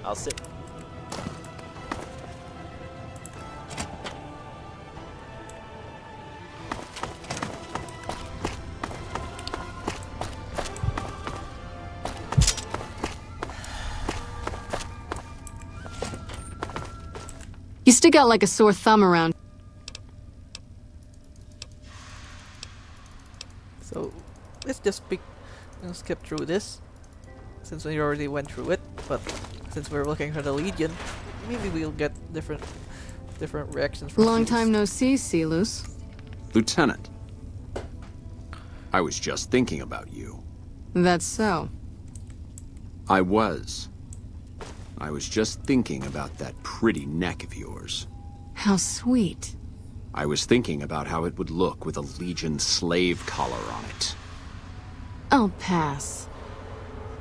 I'll sit. You stick out like a sore thumb around. So let's just skip through this, since we already went through it. But since we're looking for the Legion, maybe we'll get different reactions from Long Silus. time no see, Silus. Lieutenant, I was just thinking about you. That's so. I was just thinking about that pretty neck of yours. How sweet. I was thinking about how it would look with a Legion slave collar on it. I'll pass.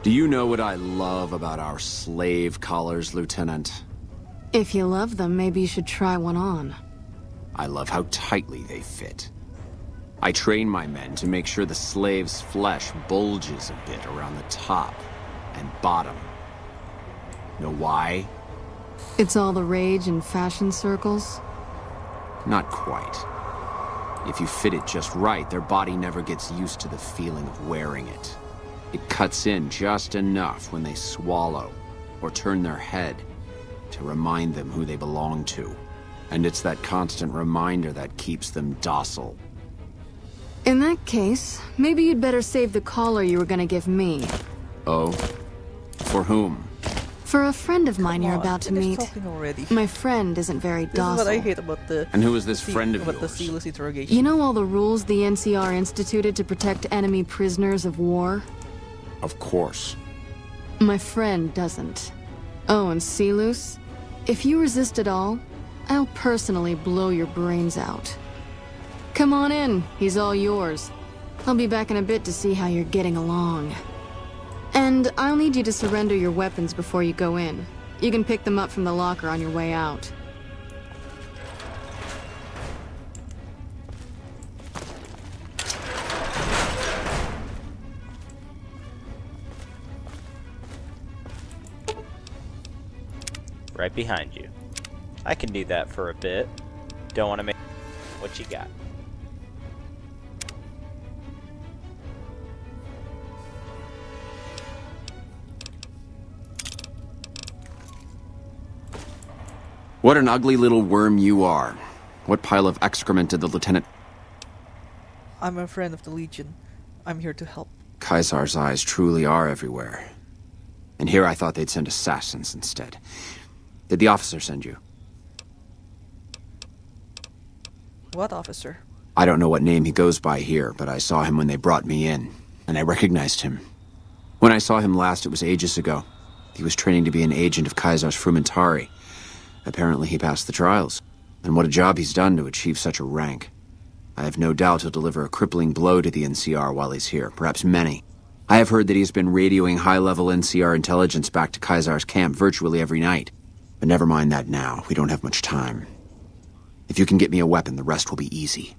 Do you know what I love about our slave collars, Lieutenant? If you love them, maybe you should try one on. I love how tightly they fit. I train my men to make sure the slave's flesh bulges a bit around the top and bottom. Know why? It's all the rage in fashion circles? Not quite. If you fit it just right, their body never gets used to the feeling of wearing it. It cuts in just enough when they swallow or turn their head to remind them who they belong to. And it's that constant reminder that keeps them docile. In that case, maybe you'd better save the collar you were gonna give me. Oh? For whom? For a friend of mine you're about to meet. Talking already. My friend isn't very This docile. is what I hate about the. And who is this friend of about the yours? Silus interrogation. You know all the rules the NCR instituted to protect enemy prisoners of war? Of course. My friend doesn't. Oh, and Silus? If you resist at all, I'll personally blow your brains out. Come on in, he's all yours. I'll be back in a bit to see how you're getting along. And I'll need you to surrender your weapons before you go in. You can pick them up from the locker on your way out. Right behind you. I can do that for a bit. Don't want to make... What you got? What an ugly little worm you are. What pile of excrement did the lieutenant... I'm a friend of the Legion. I'm here to help. Caesar's eyes truly are everywhere. And here I thought they'd send assassins instead. Did the officer send you? What officer? I don't know what name he goes by here, but I saw him when they brought me in, and I recognized him. When I saw him last, it was ages ago. He was training to be an agent of Caesar's Frumentari. Apparently he passed the trials. And what a job he's done to achieve such a rank. I have no doubt he'll deliver a crippling blow to the NCR while he's here, perhaps many. I have heard that he's been radioing high-level NCR intelligence back to Caesar's camp virtually every night. But never mind that now, we don't have much time. If you can get me a weapon, the rest will be easy.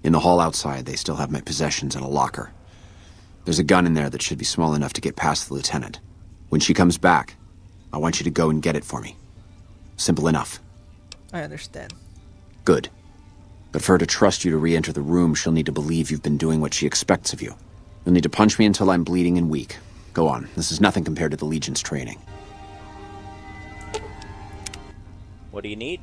In the hall outside, they still have my possessions in a locker. There's a gun in there that should be small enough to get past the lieutenant. When she comes back, I want you to go and get it for me. Simple enough. I understand. Good. But for her to trust you to re-enter the room, she'll need to believe you've been doing what she expects of you. You'll need to punch me until I'm bleeding and weak. Go on, this is nothing compared to the Legion's training. What do you need?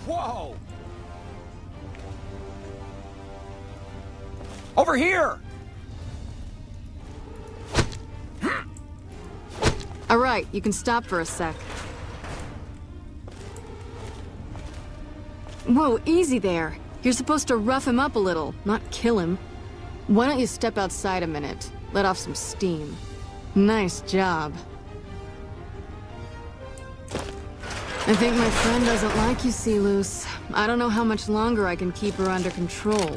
Whoa! Over here! All right, you can stop for a sec. Whoa, easy there. You're supposed to rough him up a little, not kill him. Why don't you step outside a minute? Let off some steam. Nice job. I think my friend doesn't like you, Silus. I don't know how much longer I can keep her under control.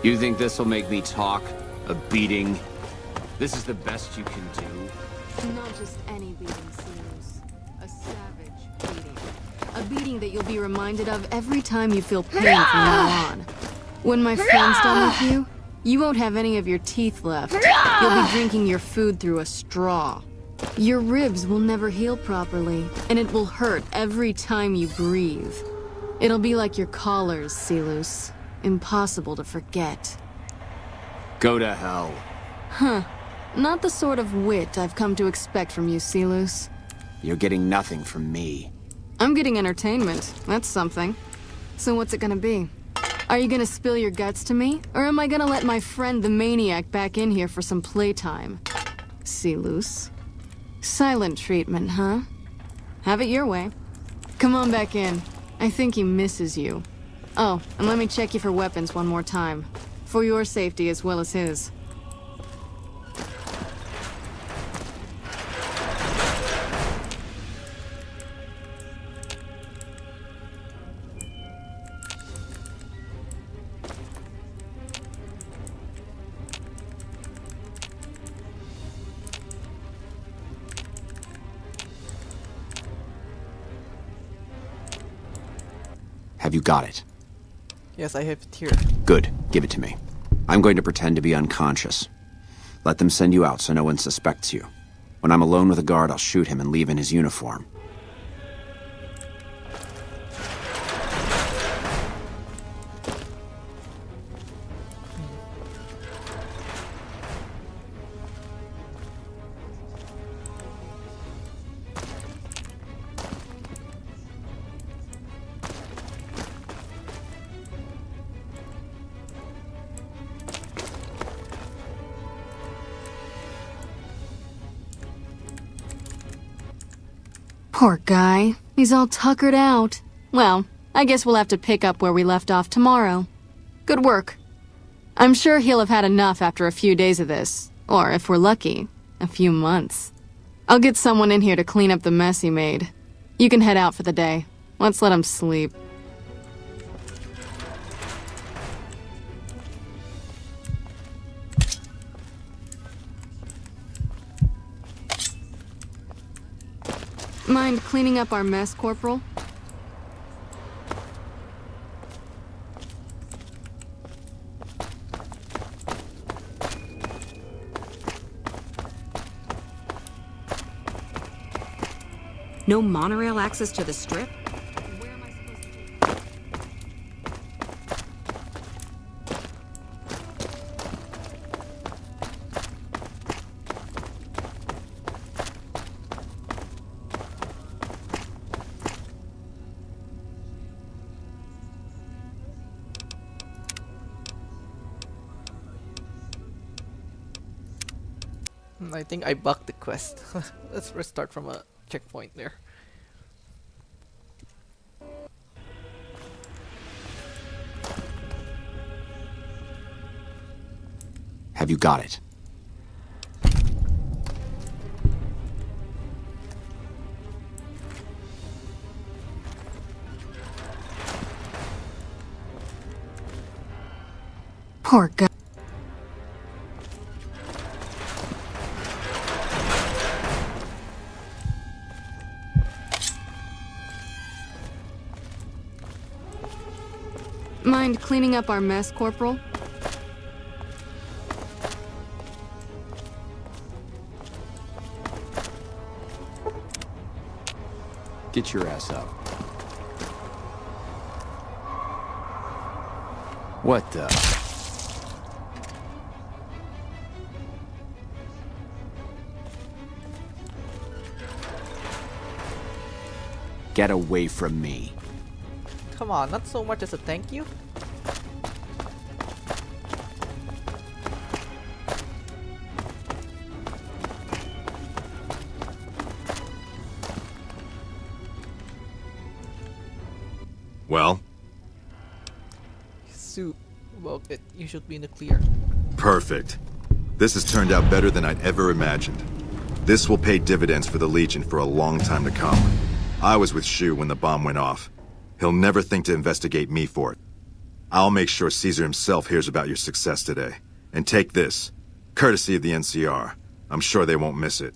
You think this'll make me talk? A beating? This is the best you can do? Not just any beating, Silus. A savage beating. A beating that you'll be reminded of every time you feel pain from now on. When my friend's done with you, you won't have any of your teeth left. You'll be drinking your food through a straw. Your ribs will never heal properly, and it will hurt every time you breathe. It'll be like your collars, Silus. Impossible to forget. Go to hell. Huh. Not the sort of wit I've come to expect from you, Silus. You're getting nothing from me. I'm getting entertainment. That's something. So what's it gonna be? Are you gonna spill your guts to me? Or am I gonna let my friend the Maniac back in here for some playtime? Silus. Silent treatment, huh? Have it your way. Come on back in. I think he misses you. Oh, and let me check you for weapons one more time. For your safety as well as his. Have you got it? Yes, I have it here. Good. Give it to me. I'm going to pretend to be unconscious. Let them send you out so no one suspects you. When I'm alone with a guard, I'll shoot him and leave in his uniform. Poor guy. He's all tuckered out. Well, I guess we'll have to pick up where we left off tomorrow. Good work. I'm sure he'll have had enough after a few days of this. Or, if we're lucky, a few months. I'll get someone in here to clean up the mess he made. You can head out for the day. Let's let him sleep. Mind cleaning up our mess, Corporal? No monorail access to the Strip? I think I bugged the quest. Let's restart from a checkpoint there. Have you got it? Poor guy. Mind cleaning up our mess, Corporal? Get your ass up. What the? Get away from me. Come on, not so much as a thank you. Well? Suit. Well, you should be in the clear. Perfect. This has turned out better than I'd ever imagined. This will pay dividends for the Legion for a long time to come. I was with Shu when the bomb went off. He'll never think to investigate me for it. I'll make sure Caesar himself hears about your success today. And take this, courtesy of the NCR. I'm sure they won't miss it.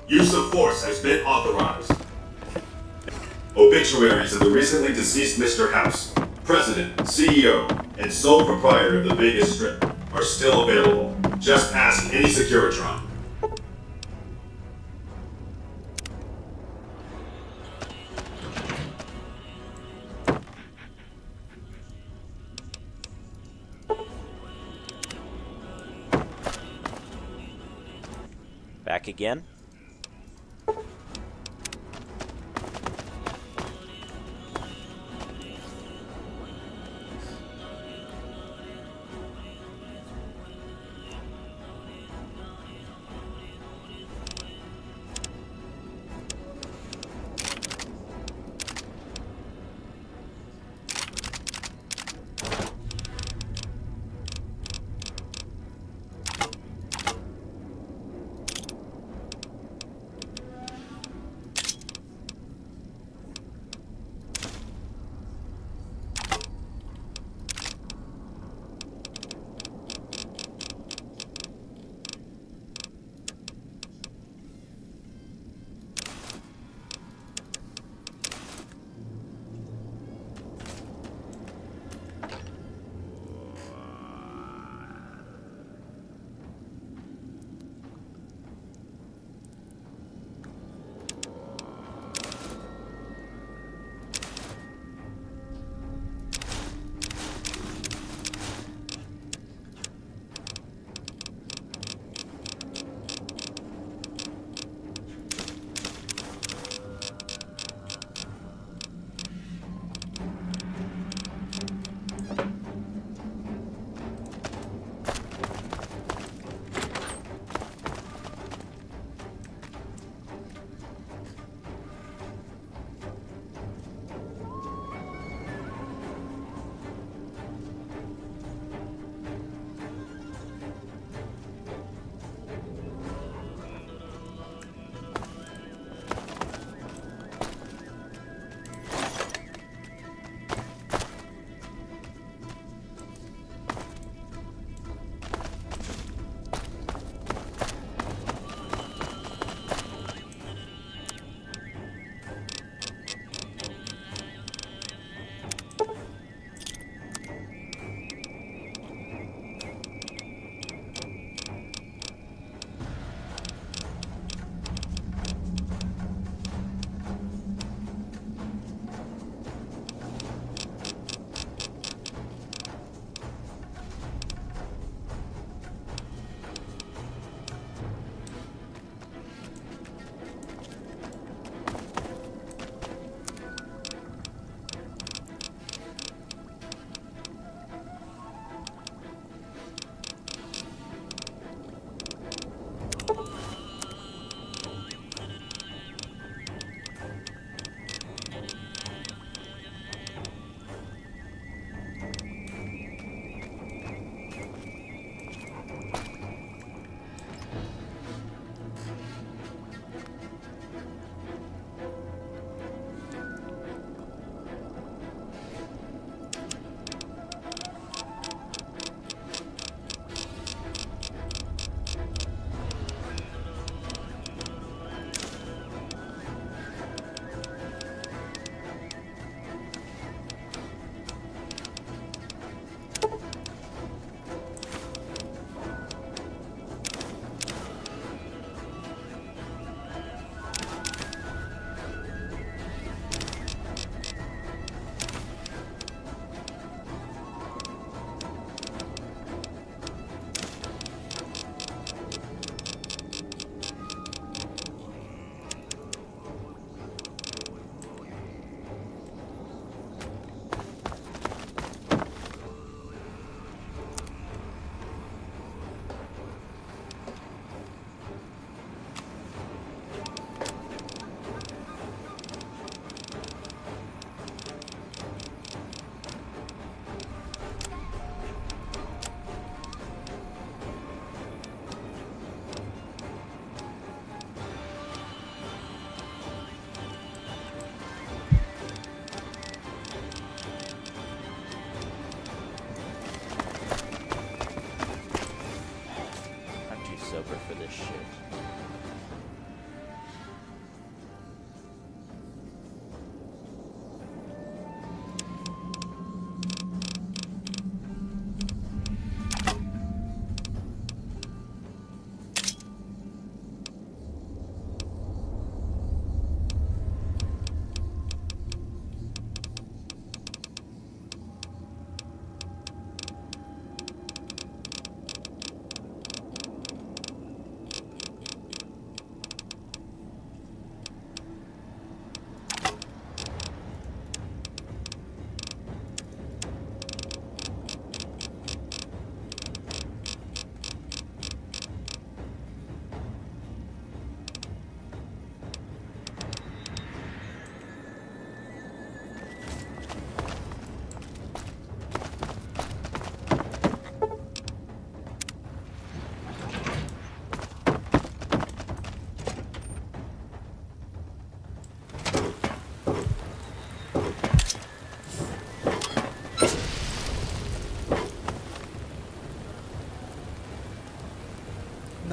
Use of force has been authorized. Obituaries of the recently deceased Mr. House, President, CEO, and sole proprietor of the Vegas Strip are still available. Just ask any Securitron. Back again?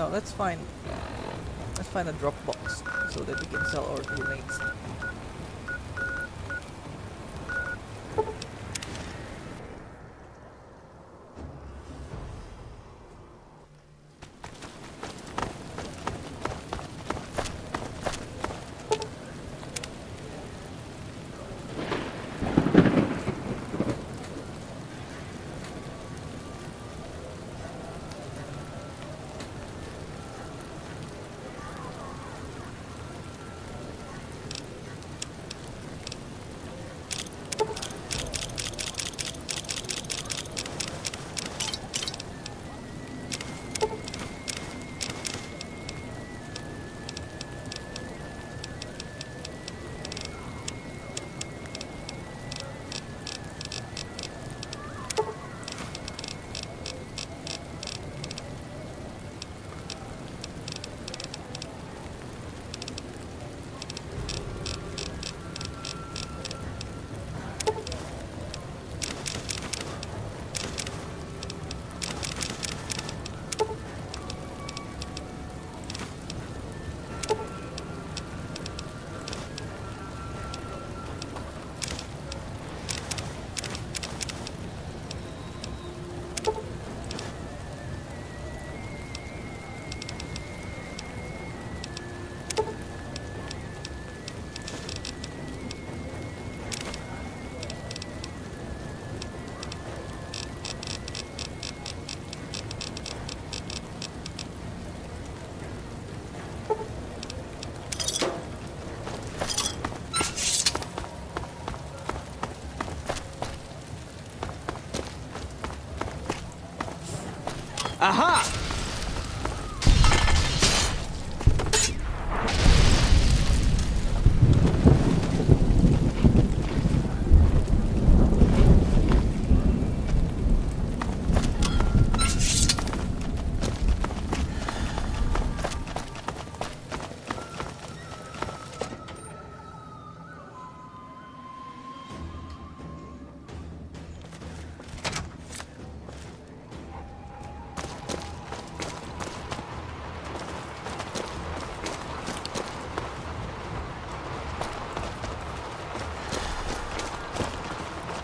Now let's find a drop box so that we can sell our grenades. Aha!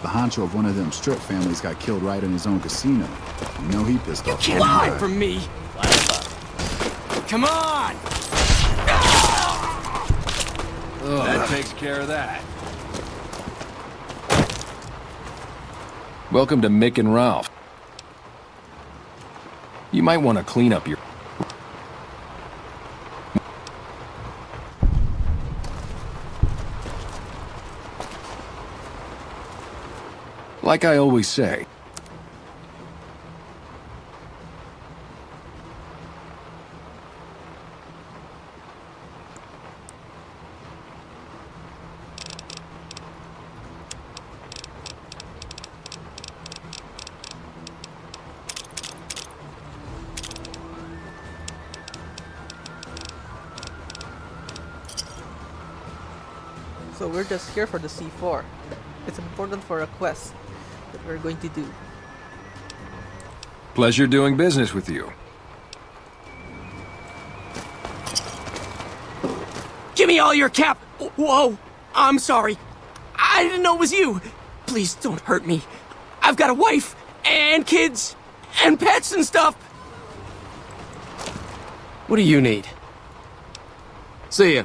The honcho of one of them strip families got killed right in his own casino. You know he pissed off. Can't hide from me! Come on! That takes care of that. Welcome to Mick and Ralph. You might want to clean up your... Like I always say, So we're just here for the C4. It's important for a quest that we're going to do. pleasure doing business with you. Give me all your cap! Whoa! I'm sorry. I didn't know it was you. Please don't hurt me. I've got a wife and kids and pets and stuff. What do you need? See ya.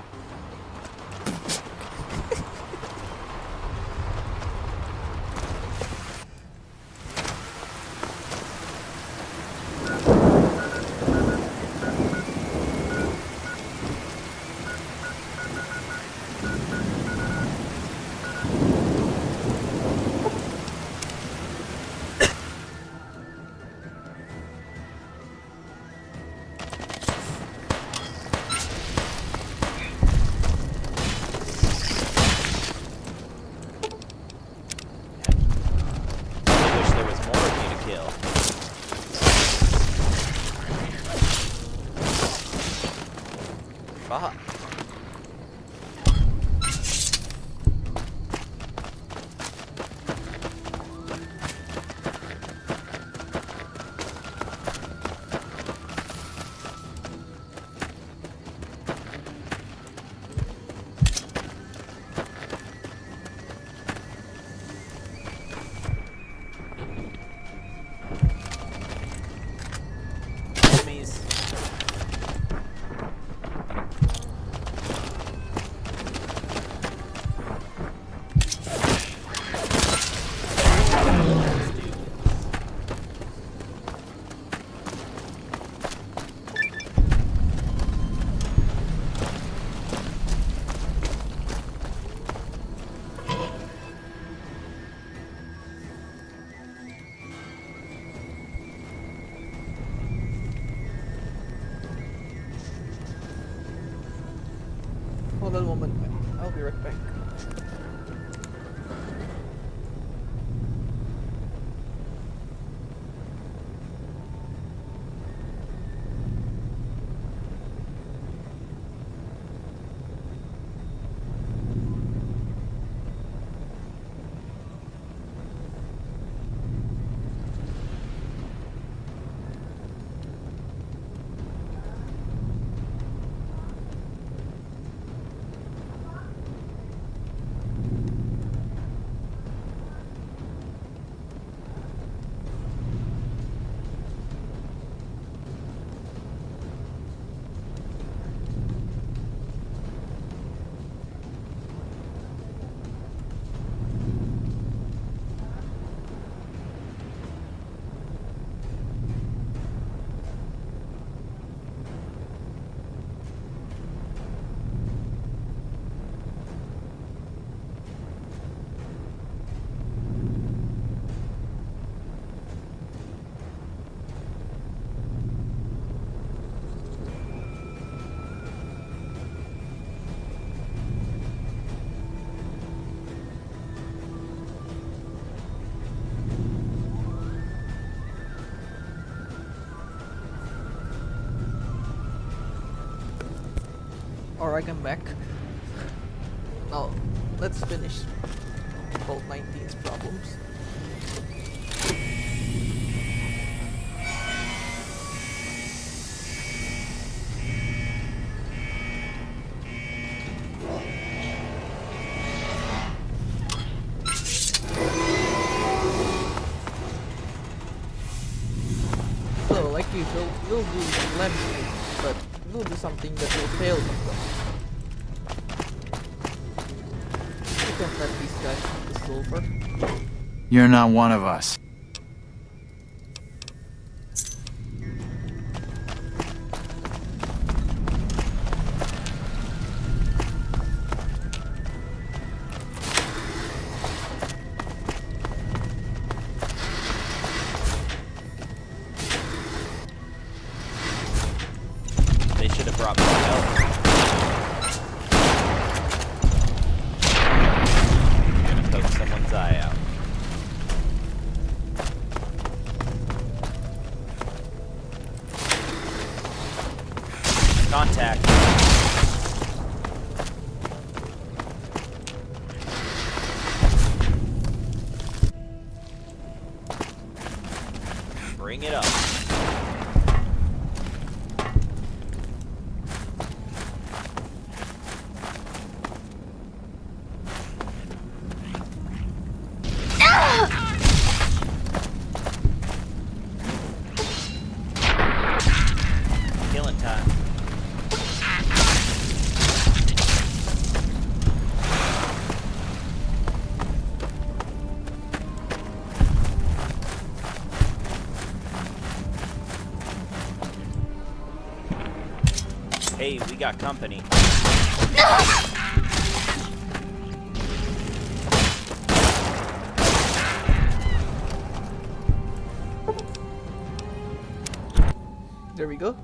Hold on a moment. I'll be right back. Alright, I'm back. Now, let's finish Vault 19's problems. So, like usual, we'll do lab streams, but we'll do something that will fail them. We can't let these guys have the silver. You're not one of us. They should have brought me help. I'm gonna poke someone's eye out. Contact. Bring it up. Killing time. Hey, we got company. There we go.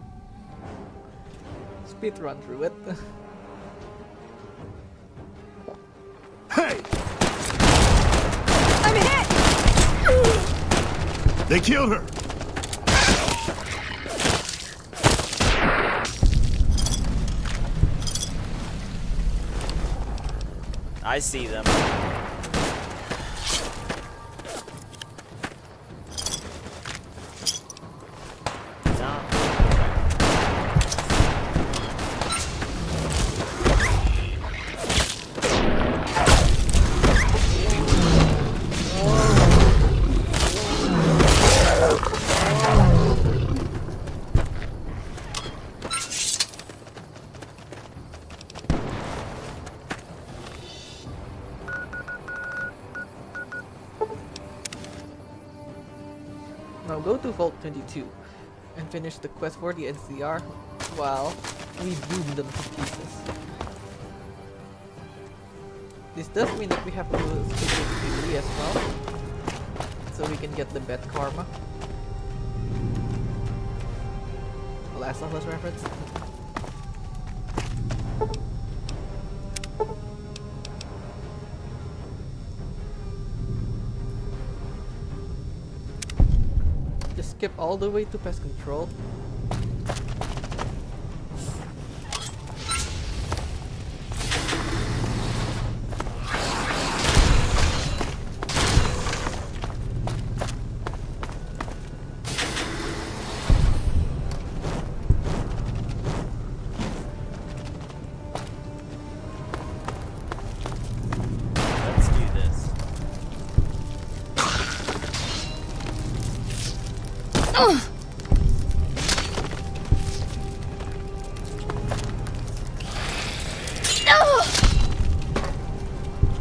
Speed run through it. Hey! I'm hit! They killed her! I see them. Now go to Vault 22 and finish the quest for the NCR while we boom them to pieces. This does mean that we have to speak with Billy as well, so we can get the bad karma. Last of Us reference. skip all the way to pest control. Let's do this.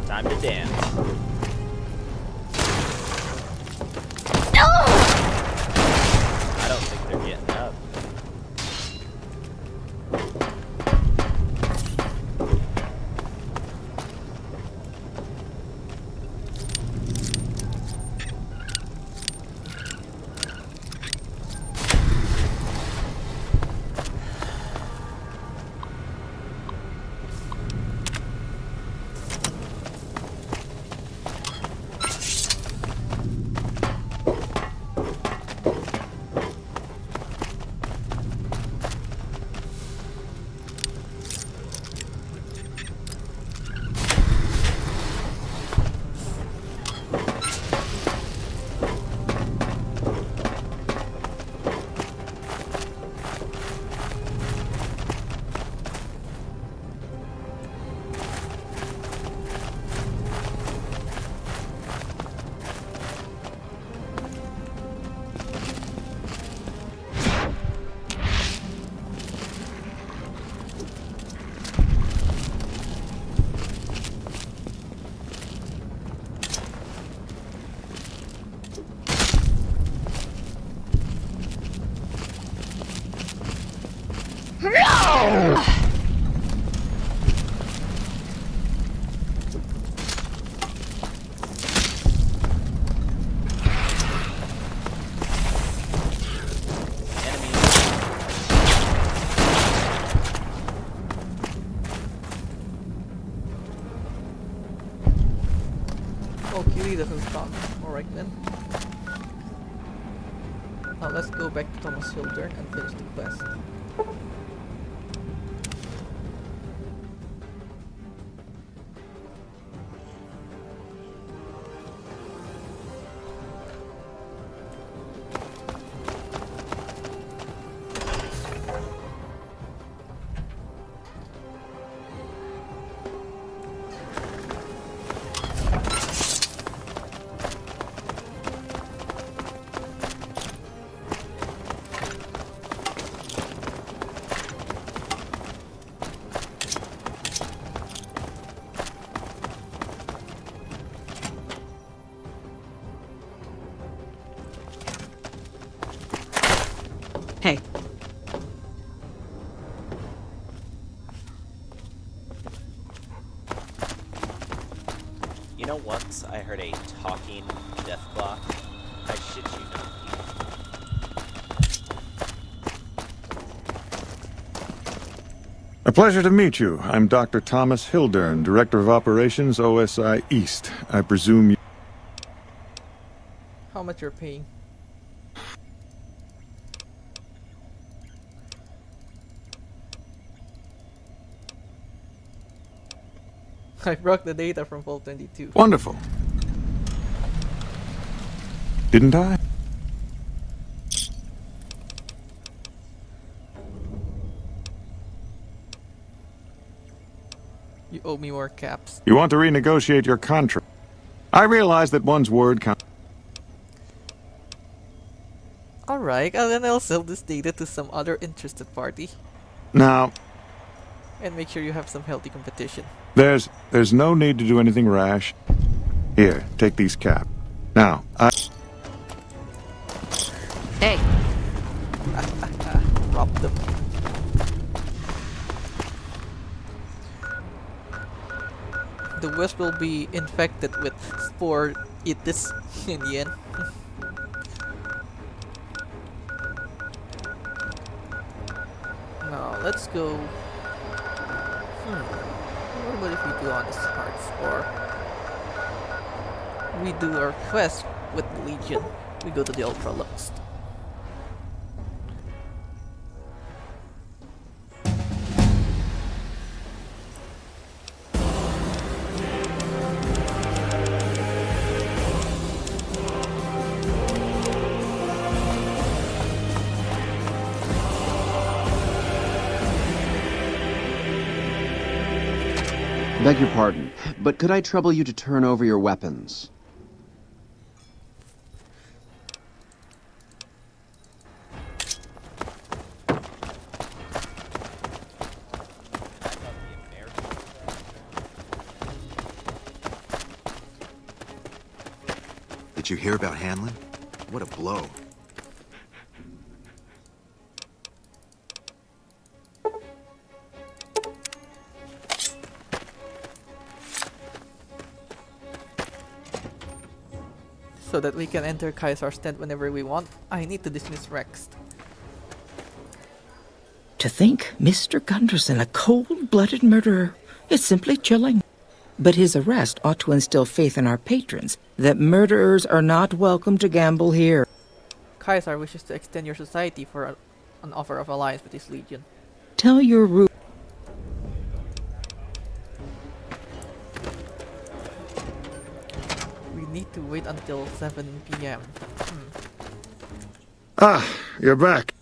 Time to dance. I don't think they're getting up. Oh, Cutie doesn't stop. Alright then. Now let's go back to Thomas Hildern and finish the quest. Hey. You know, once I heard a talking death clock. I shit you not. A pleasure to meet you. I'm Dr. Thomas Hildern, Director of Operations, OSI East. I presume you... How much you're paying? I broke the data from Vault 22. Wonderful. Didn't I? You owe me more caps. You want to renegotiate your contract. I realize that one's word counts. Alright, and then I'll sell this data to some other interested party. Now, And make sure you have some healthy competition. there's no need to do anything rash. Here, take these caps. Now, Hey. Rob them. The wisp will be infected with spore itis in the end. Now let's go. What about if we do honest hearts, or we do our quest with the Legion? We go to the Ultra Lux. Beg your pardon, but could I trouble you to turn over your weapons? Did you hear about Hanlon? What a blow. So that we can enter Caesar's tent whenever we want, I need to dismiss Rex. To think Mr. Gunderson, a cold-blooded murderer, is simply chilling. But his arrest ought to instill faith in our patrons that murderers are not welcome to gamble here. Caesar wishes to extend your society for an offer of alliance with his legion. Tell your root. We need to wait until 7 p.m. Ah, you're back.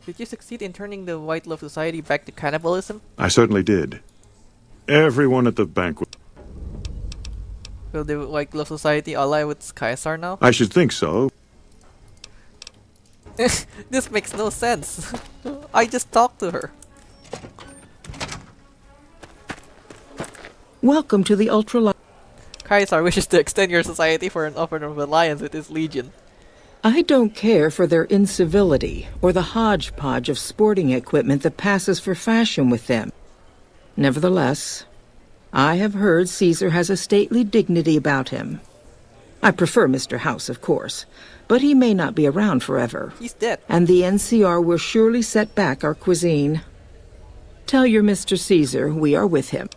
Did you succeed in turning the White Glove Society back to cannibalism? I certainly did. Everyone at the banquet. Will the White Glove Society ally with Caesar now? I should think so. This makes no sense. I just talked to her. Welcome to the ultra. Caesar wishes to extend your society for an offer of alliance with his legion. I don't care for their incivility or the hodgepodge of sporting equipment that passes for fashion with them. Nevertheless, I have heard Caesar has a stately dignity about him. I prefer Mr. House, of course, but he may not be around forever. He's dead. And the NCR will surely set back our cuisine. Tell your Mr. Caesar we are with him.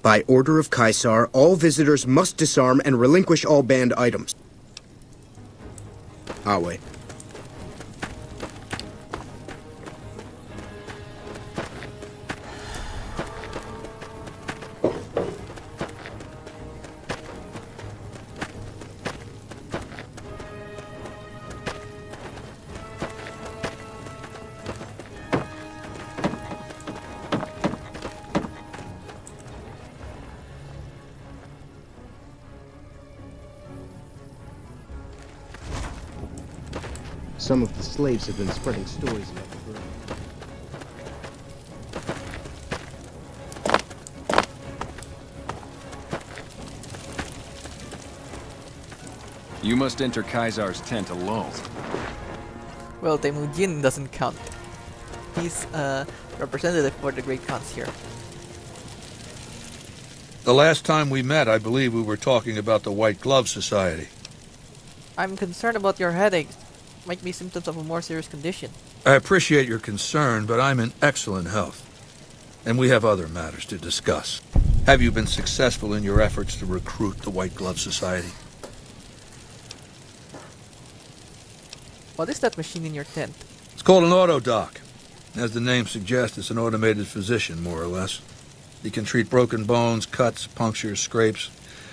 By order of Caesar, all visitors must disarm and relinquish all banned items. I'll wait. Some of the slaves have been spreading stories about the burning. You must enter Caesar's tent alone. Well, Temujin doesn't count. He's a representative for the Great Khans here. The last time we met, I believe we were talking about the White Glove Society. I'm concerned about your headache. Might be symptoms of a more serious condition. I appreciate your concern, but I'm in excellent health. And we have other matters to discuss. Have you been successful in your efforts to recruit the White Glove Society? What is that machine in your tent? It's called an autodoc. As the name suggests, it's an automated physician, more or less. He can treat broken bones, cuts, punctures, scrapes.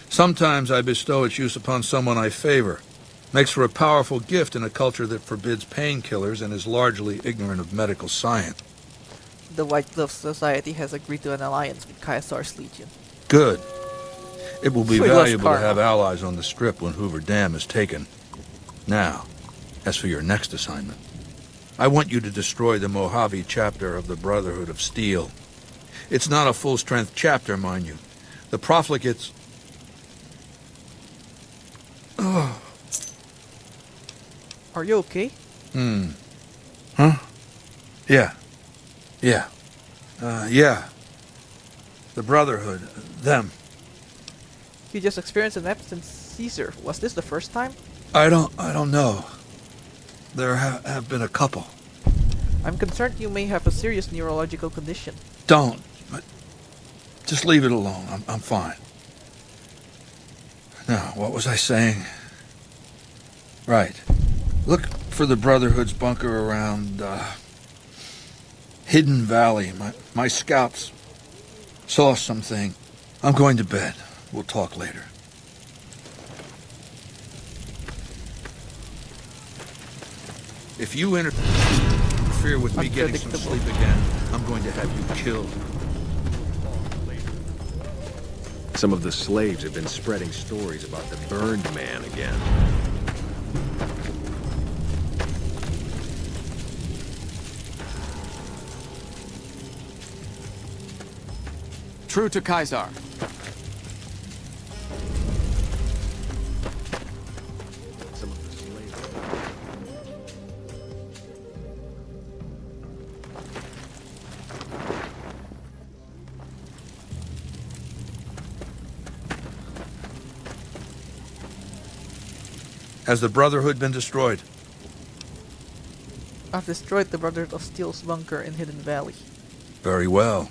Sometimes I bestow its use upon someone I favor. Makes for a powerful gift in a culture that forbids painkillers and is largely ignorant of medical science. The White Glove Society has agreed to an alliance with Caesar's Legion. Good. It will be We lost valuable to Carl. have allies on the Strip when Hoover Dam is taken. Now, as for your next assignment, I want you to destroy the Mojave chapter of the Brotherhood of Steel. It's not a full-strength chapter, mind you. The profligates... Oh. Are you okay? Huh? Yeah. Yeah. Yeah. The Brotherhood. Them. You just experienced an absent Caesar. Was this the first time? I don't know. There have been a couple. I'm concerned you may have a serious neurological condition. Don't. But just leave it alone. I'm fine. Now, what was I saying? Right. Look for the Brotherhood's bunker around, Hidden Valley. My scouts saw something. I'm going to bed. We'll talk later. If you interfere with me getting some sleep again, I'm going to have you killed. Some of the slaves have been spreading stories about the burned man again. True to Kaiser. Has the Brotherhood been destroyed? I've destroyed the Brotherhood of Steel's bunker in Hidden Valley. Very well.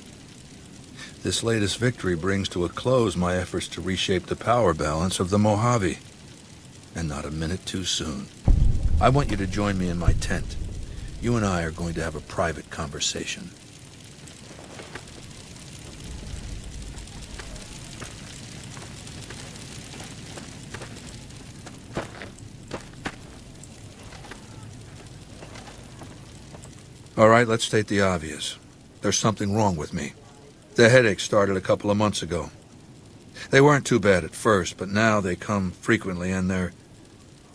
This latest victory brings to a close my efforts to reshape the power balance of the Mojave. And not a minute too soon. I want you to join me in my tent. You and I are going to have a private conversation. All right, let's state the obvious. There's something wrong with me. The headaches started a couple of months ago. They weren't too bad at first, but now they come frequently and they're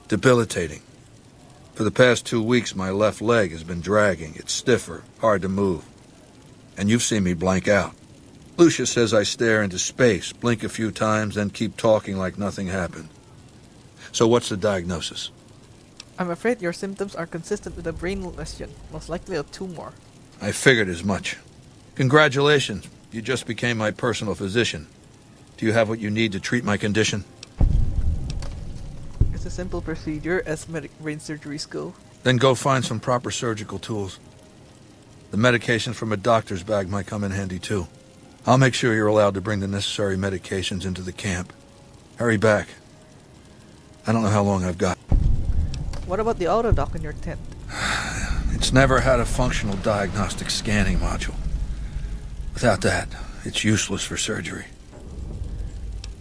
debilitating. For the past 2 weeks, my left leg has been dragging. It's stiffer, hard to move. And you've seen me blank out. Lucia says I stare into space, blink a few times, then keep talking like nothing happened. So what's the diagnosis? I'm afraid your symptoms are consistent with a brain lesion, most likely a tumor. I figured as much. Congratulations. You just became my personal physician. Do you have what you need to treat my condition? It's a simple procedure, as brain surgeries go. Then go find some proper surgical tools. The medication from a doctor's bag might come in handy too. I'll make sure you're allowed to bring the necessary medications into the camp. Hurry back. I don't know how long I've got. What about the autodoc in your tent? It's never had a functional diagnostic scanning module. Without that, it's useless for surgery.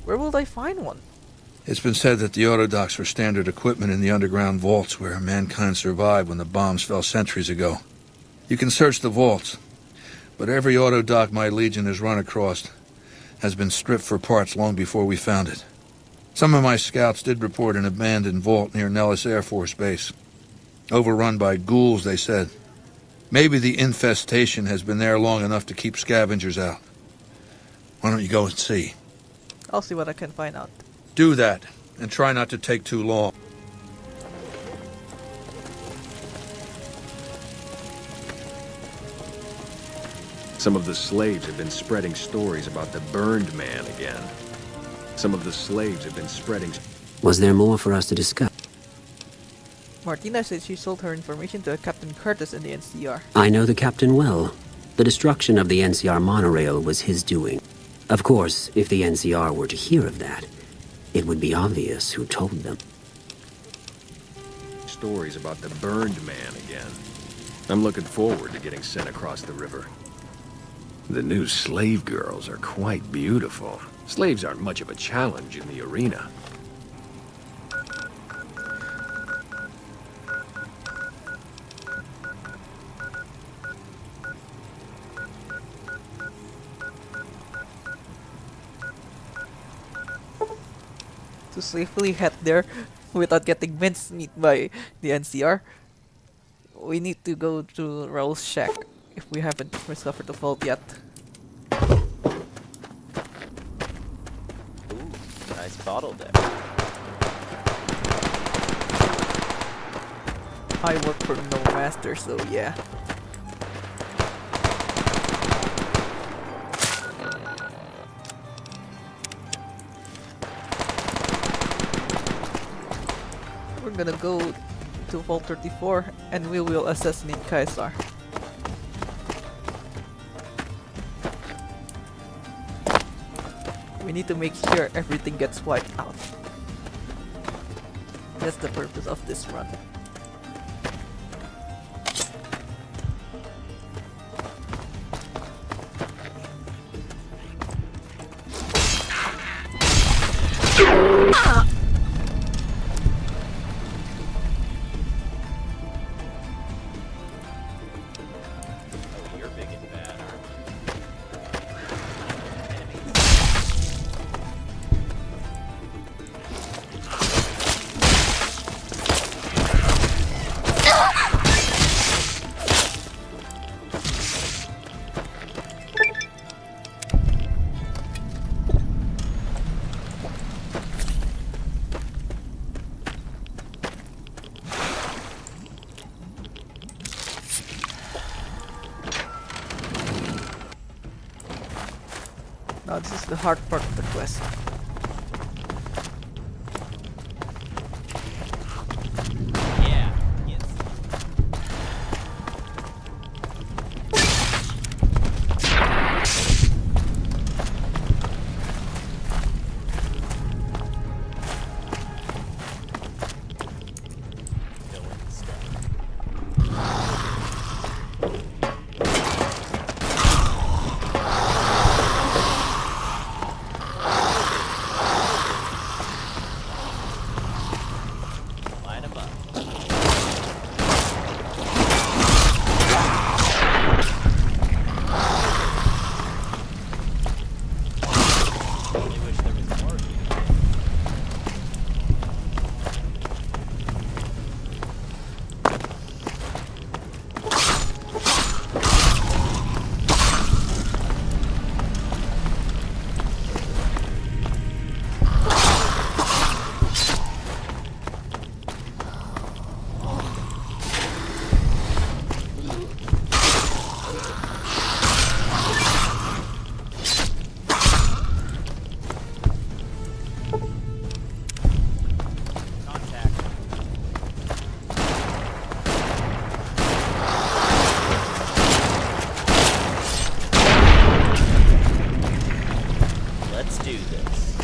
Where will I find one? It's been said that the autodocs were standard equipment in the underground vaults where mankind survived when the bombs fell centuries ago. You can search the vaults, but every autodoc my Legion has run across has been stripped for parts long before we found it. Some of my scouts did report an abandoned vault near Nellis Air Force Base. Overrun by ghouls, they said. Maybe the infestation has been there long enough to keep scavengers out. Why don't you go and see? I'll see what I can find out. Do that, and try not to take too long. Some of the slaves have been spreading stories about the burned man again. Some of the slaves have been spreading... Was there more for us to discuss? Martina said she sold her information to a Captain Curtis in the NCR. I know the captain well. The destruction of the NCR monorail was his doing. Of course, if the NCR were to hear of that, it would be obvious who told them. Stories about the burned man again. I'm looking forward to getting sent across the river. The new slave girls are quite beautiful. Slaves aren't much of a challenge in the arena. To safely head there without getting mincemeat by the NCR, we need to go to Raul's shack if we haven't discovered the vault yet. Nice bottle there. I work for no master, so yeah. We're gonna go to Vault 34 and we will assassinate Kaiser. We need to make sure everything gets wiped out. That's the purpose of this run. This is the hard part of the quest. Yeah. Yes. Villain stuff. Line 'em up. Really wish there was more of you. Contact. Let's do this.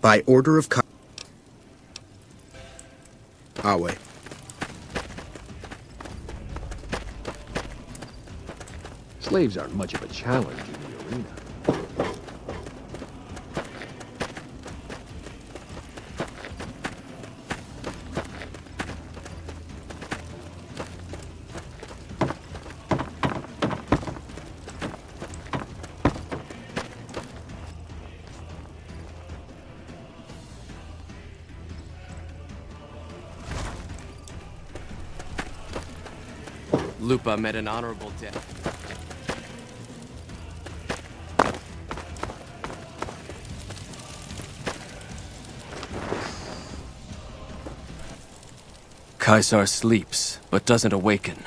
By order of Awe. Slaves aren't much of a challenge in the arena. Lupa met an honorable death. Caesar sleeps, but doesn't awaken.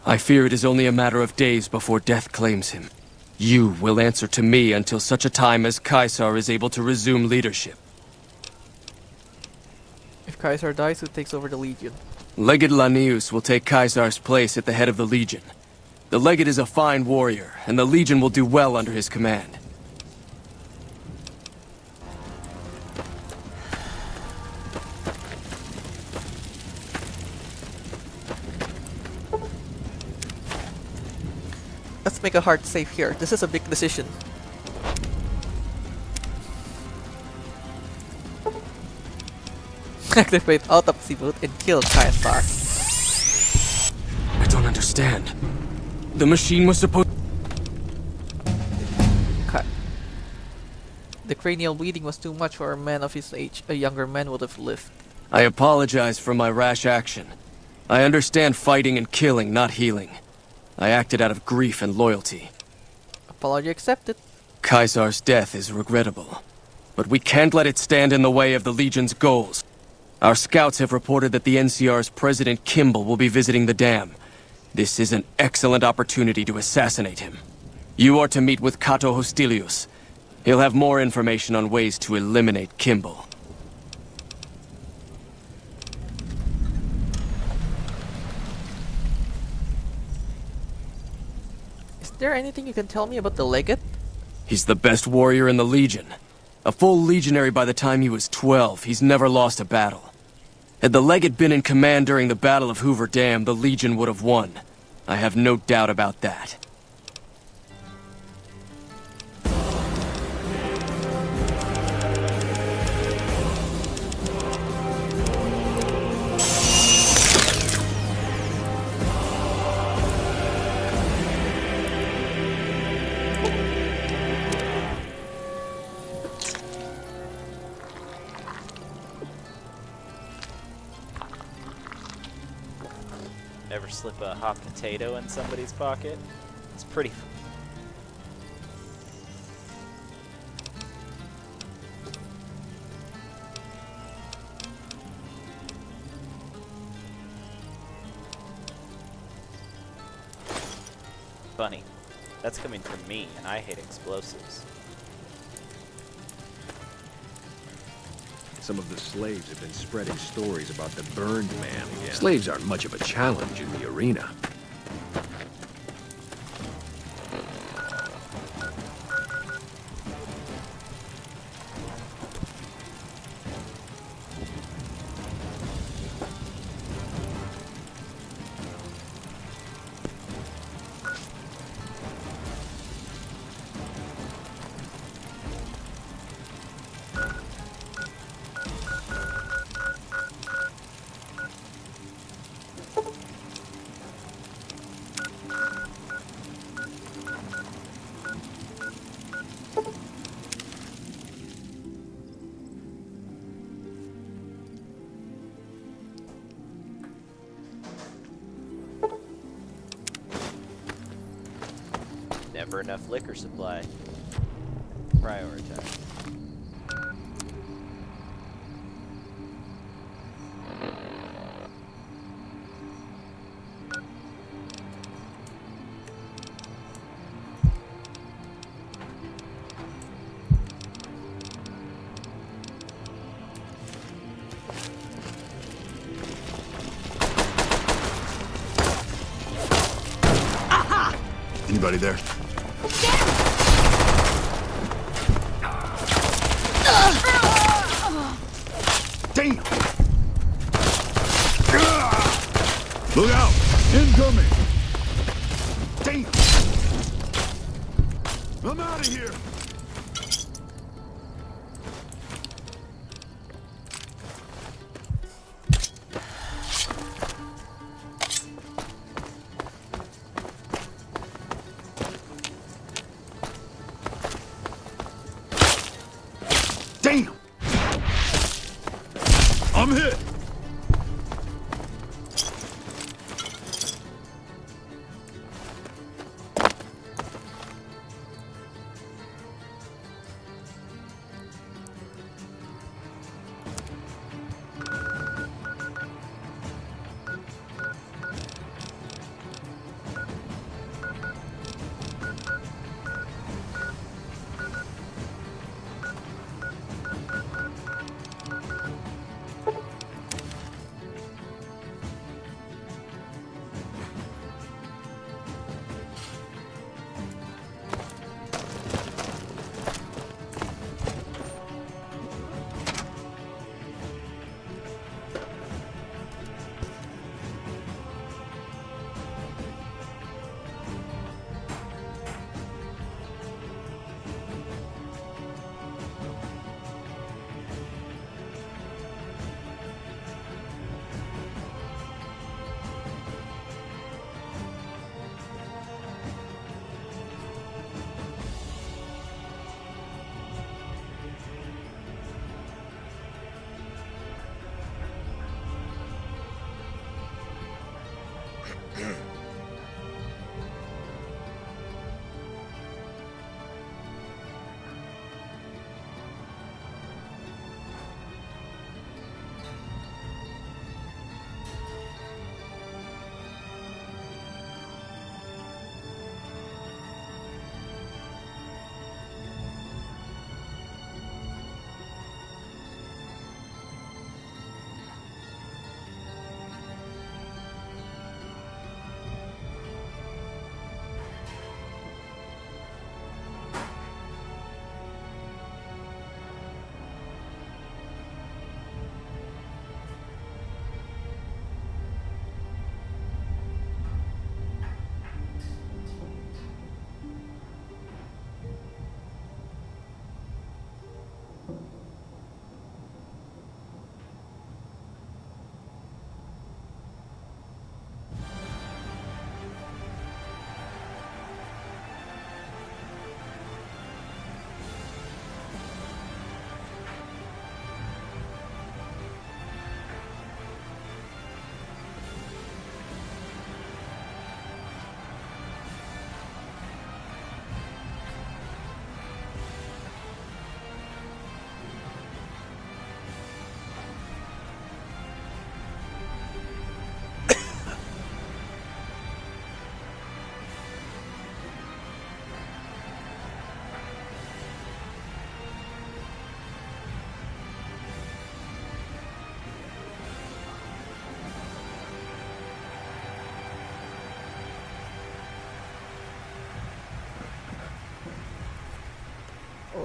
I fear it is only a matter of days before death claims him. You will answer to me until such a time as Caesar is able to resume leadership. If Caesar dies, who takes over the Legion? Legate Lanius will take Caesar's place at the head of the Legion. The Legate is a fine warrior, and the Legion will do well under his command. Let's make a hard save here. This is a big decision. Activate autopsy mode and kill Caesar. I don't understand. The machine was supposed... Cut. The cranial bleeding was too much for a man of his age. A younger man would have lived. I apologize for my rash action. I understand fighting and killing, not healing. I acted out of grief and loyalty. Apology accepted. Caesar's death is regrettable, but we can't let it stand in the way of the Legion's goals. Our scouts have reported that the NCR's President Kimball will be visiting the dam. This is an excellent opportunity to assassinate him. You are to meet with Cato Hostilius. He'll have more information on ways to eliminate Kimball. there anything you can tell me about the Legate? He's the best warrior in the Legion. A full legionary by the time he was 12, he's never lost a battle. Had the Legate been in command during the Battle of Hoover Dam, the Legion would have won. I have no doubt about that. Ever slip a hot potato in somebody's pocket? It's pretty. Funny. That's coming from me, and I hate explosives. Some of the slaves have been spreading stories about the burned man again. Slaves aren't much of a challenge in the arena. Never enough liquor supply. Prioritize. Anybody there? Damn! Look out! Incoming! Damn! I'm out of here! Damn! I'm hit!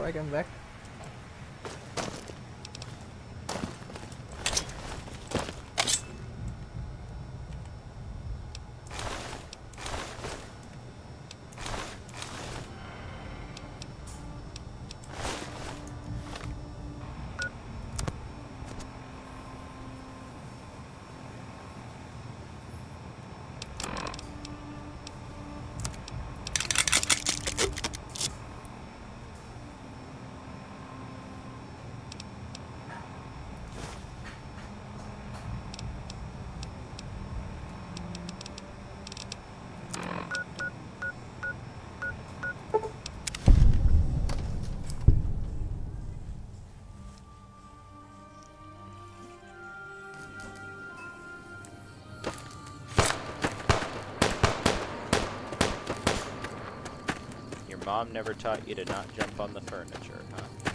I come back. Mom never taught you to not jump on the furniture, huh?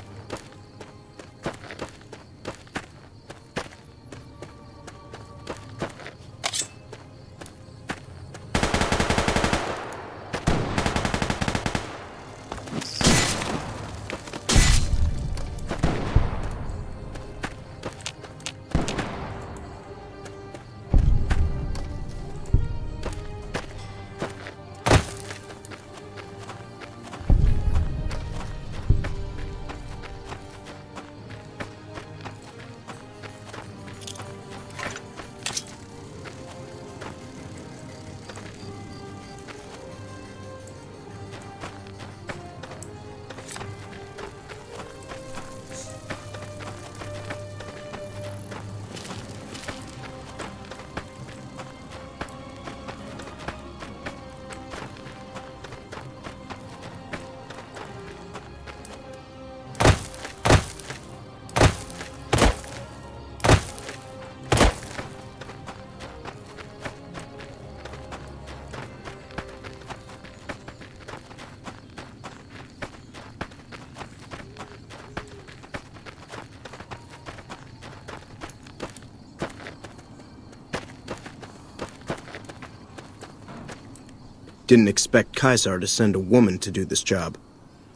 Didn't expect Caesar to send a woman to do this job.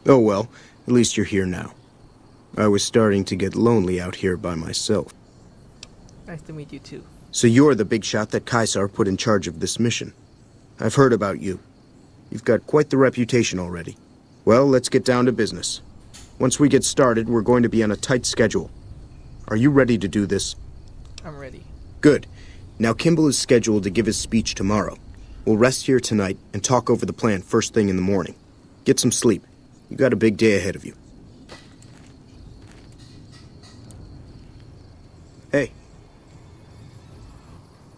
Oh well, at least you're here now. I was starting to get lonely out here by myself. Nice to meet you too. So you're the big shot that Caesar put in charge of this mission. I've heard about you. You've got quite the reputation already. Well, let's get down to business. Once we get started, we're going to be on a tight schedule. Are you ready to do this? I'm ready. Good. Now Kimball is scheduled to give his speech tomorrow. We'll rest here tonight and talk over the plan first thing in the morning. Get some sleep. You got a big day ahead of you. Hey.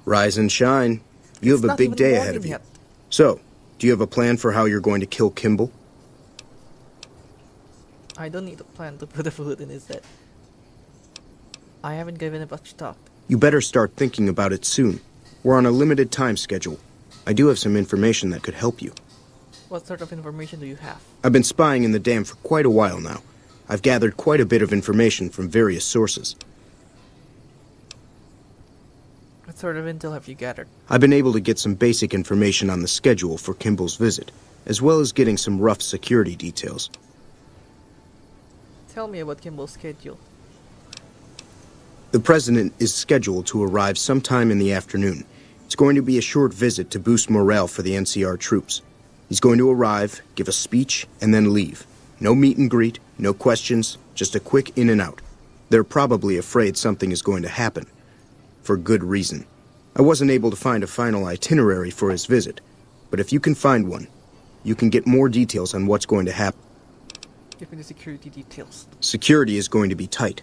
Rise and shine. You have a big day ahead of you. So, do you have a plan for how you're going to kill Kimball? I don't need a plan to put a food in his head. I haven't given it much thought. You better start thinking about it soon. We're on a limited time schedule. I do have some information that could help you. What sort of information do you have? I've been spying in the dam for quite a while now. I've gathered quite a bit of information from various sources. What sort of intel have you gathered? I've been able to get some basic information on the schedule for Kimball's visit, as well as getting some rough security details. Tell me about Kimball's schedule. The President is scheduled to arrive sometime in the afternoon. It's going to be a short visit to boost morale for the NCR troops. He's going to arrive, give a speech, and then leave. No meet and greet, no questions, just a quick in and out. They're probably afraid something is going to happen. For good reason. I wasn't able to find a final itinerary for his visit, but if you can find one, you can get more details on what's going to happen. Give me the security details. Security is going to be tight.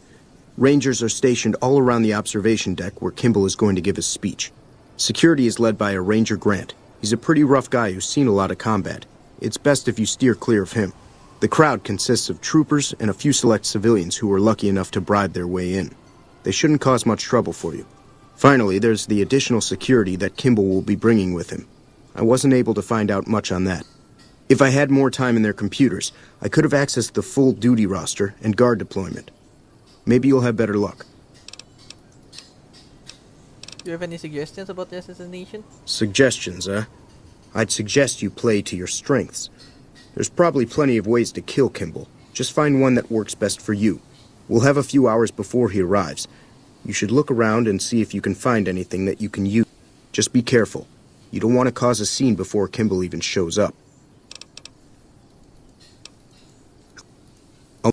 Rangers are stationed all around the observation deck where Kimball is going to give his speech. Security is led by a Ranger Grant. He's a pretty rough guy who's seen a lot of combat. It's best if you steer clear of him. The crowd consists of troopers and a few select civilians who were lucky enough to bribe their way in. They shouldn't cause much trouble for you. Finally, there's the additional security that Kimball will be bringing with him. I wasn't able to find out much on that. If I had more time in their computers, I could have accessed the full duty roster and guard deployment. Maybe you'll have better luck. Do you have any suggestions about the assassination? Suggestions, huh? I'd suggest you play to your strengths. There's probably plenty of ways to kill Kimball. Just find one that works best for you. We'll have a few hours before he arrives. You should look around and see if you can find anything that you can use. Just be careful. You don't want to cause a scene before Kimball even shows up. Oh.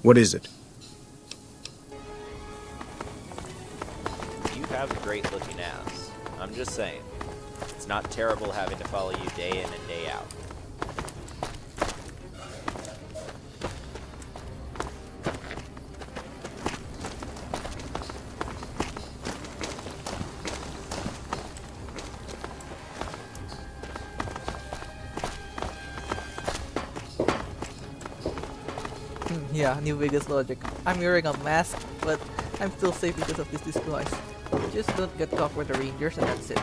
What is it? You have a great looking ass. I'm just saying. It's not terrible having to follow you day in and day out. Yeah, New Vegas logic. I'm wearing a mask, but I'm still safe because of this disguise. Just don't get caught with the Rangers and that's it.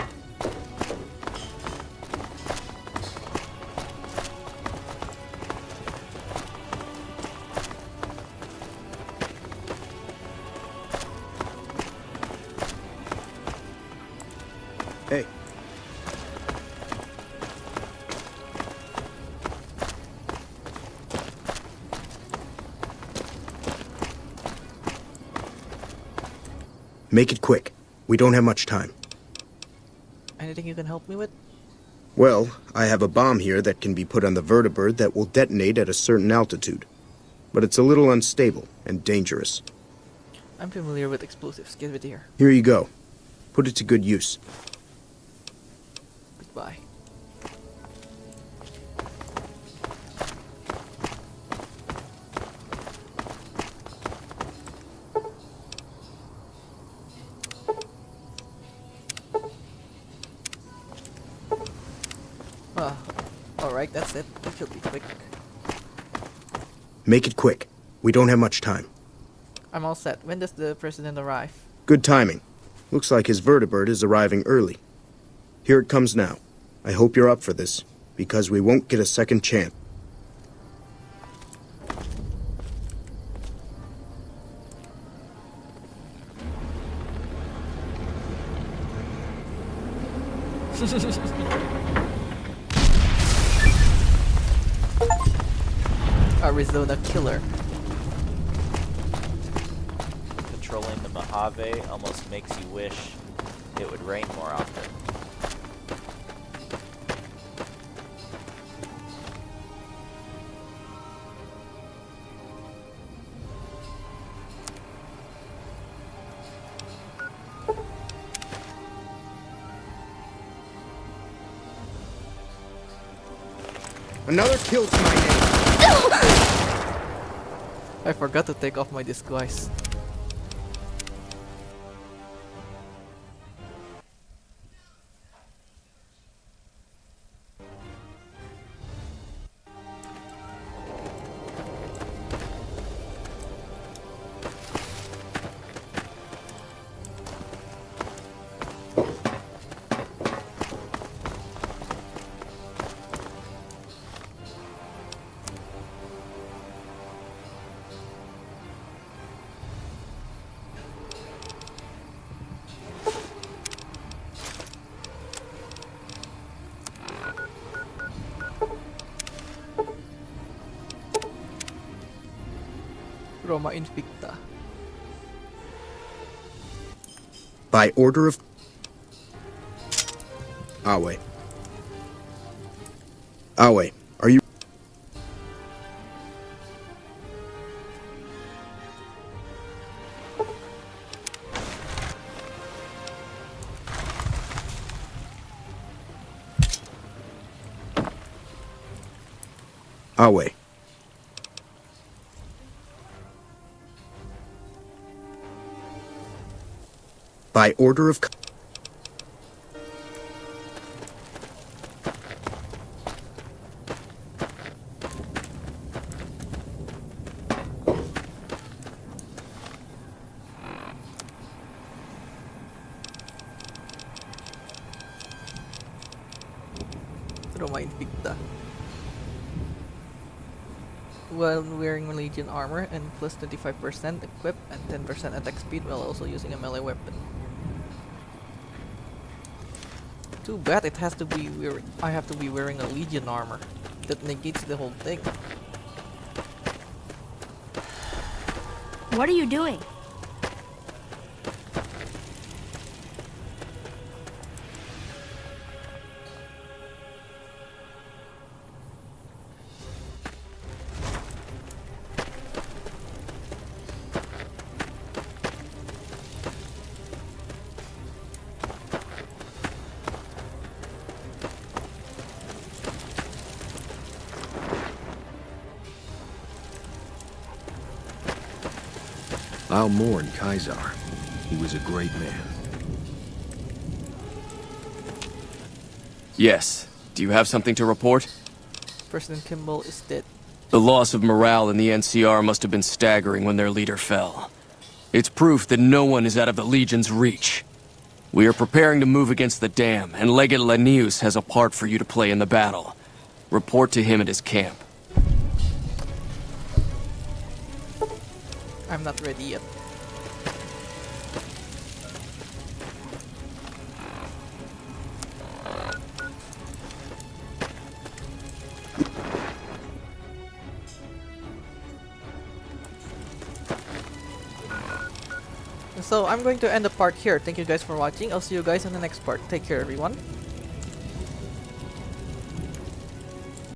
Hey. Make it quick. We don't have much time. Anything you can help me with? Well, I have a bomb here that can be put on the vertibird that will detonate at a certain altitude. But it's a little unstable and dangerous. I'm familiar with explosives. Give it here. Here you go. Put it to good use. Goodbye. Alright, that's it. It should be quick. Make it quick. We don't have much time. I'm all set. When does the president arrive? Good timing. Looks like his vertibird is arriving early. Here it comes now. I hope you're up for this, because we won't get a second chance. Arizona killer. Patrolling the Mojave almost makes you wish it would rain more often. Another kill to my name. I forgot to take off my disguise. Roma Invicta. By order of... Awe. Awe, are you... Awe. By order of... mga Invicta. While wearing Legion armor and plus 25% equip and 10% attack speed while also using a melee weapon. Too bad it has to be I have to be wearing a Legion armor. That negates the whole thing. What are you doing? I'll mourn Kaiser. He was a great man. Yes. Do you have something to report? President Kimball is dead. The loss of morale in the NCR must have been staggering when their leader fell. It's proof that no one is out of the Legion's reach. We are preparing to move against the dam, and Legate Lanius has a part for you to play in the battle. Report to him at his camp. I'm not ready yet. So I'm going to end the part here. Thank you guys for watching. I'll see you guys in the next part. Take care, everyone.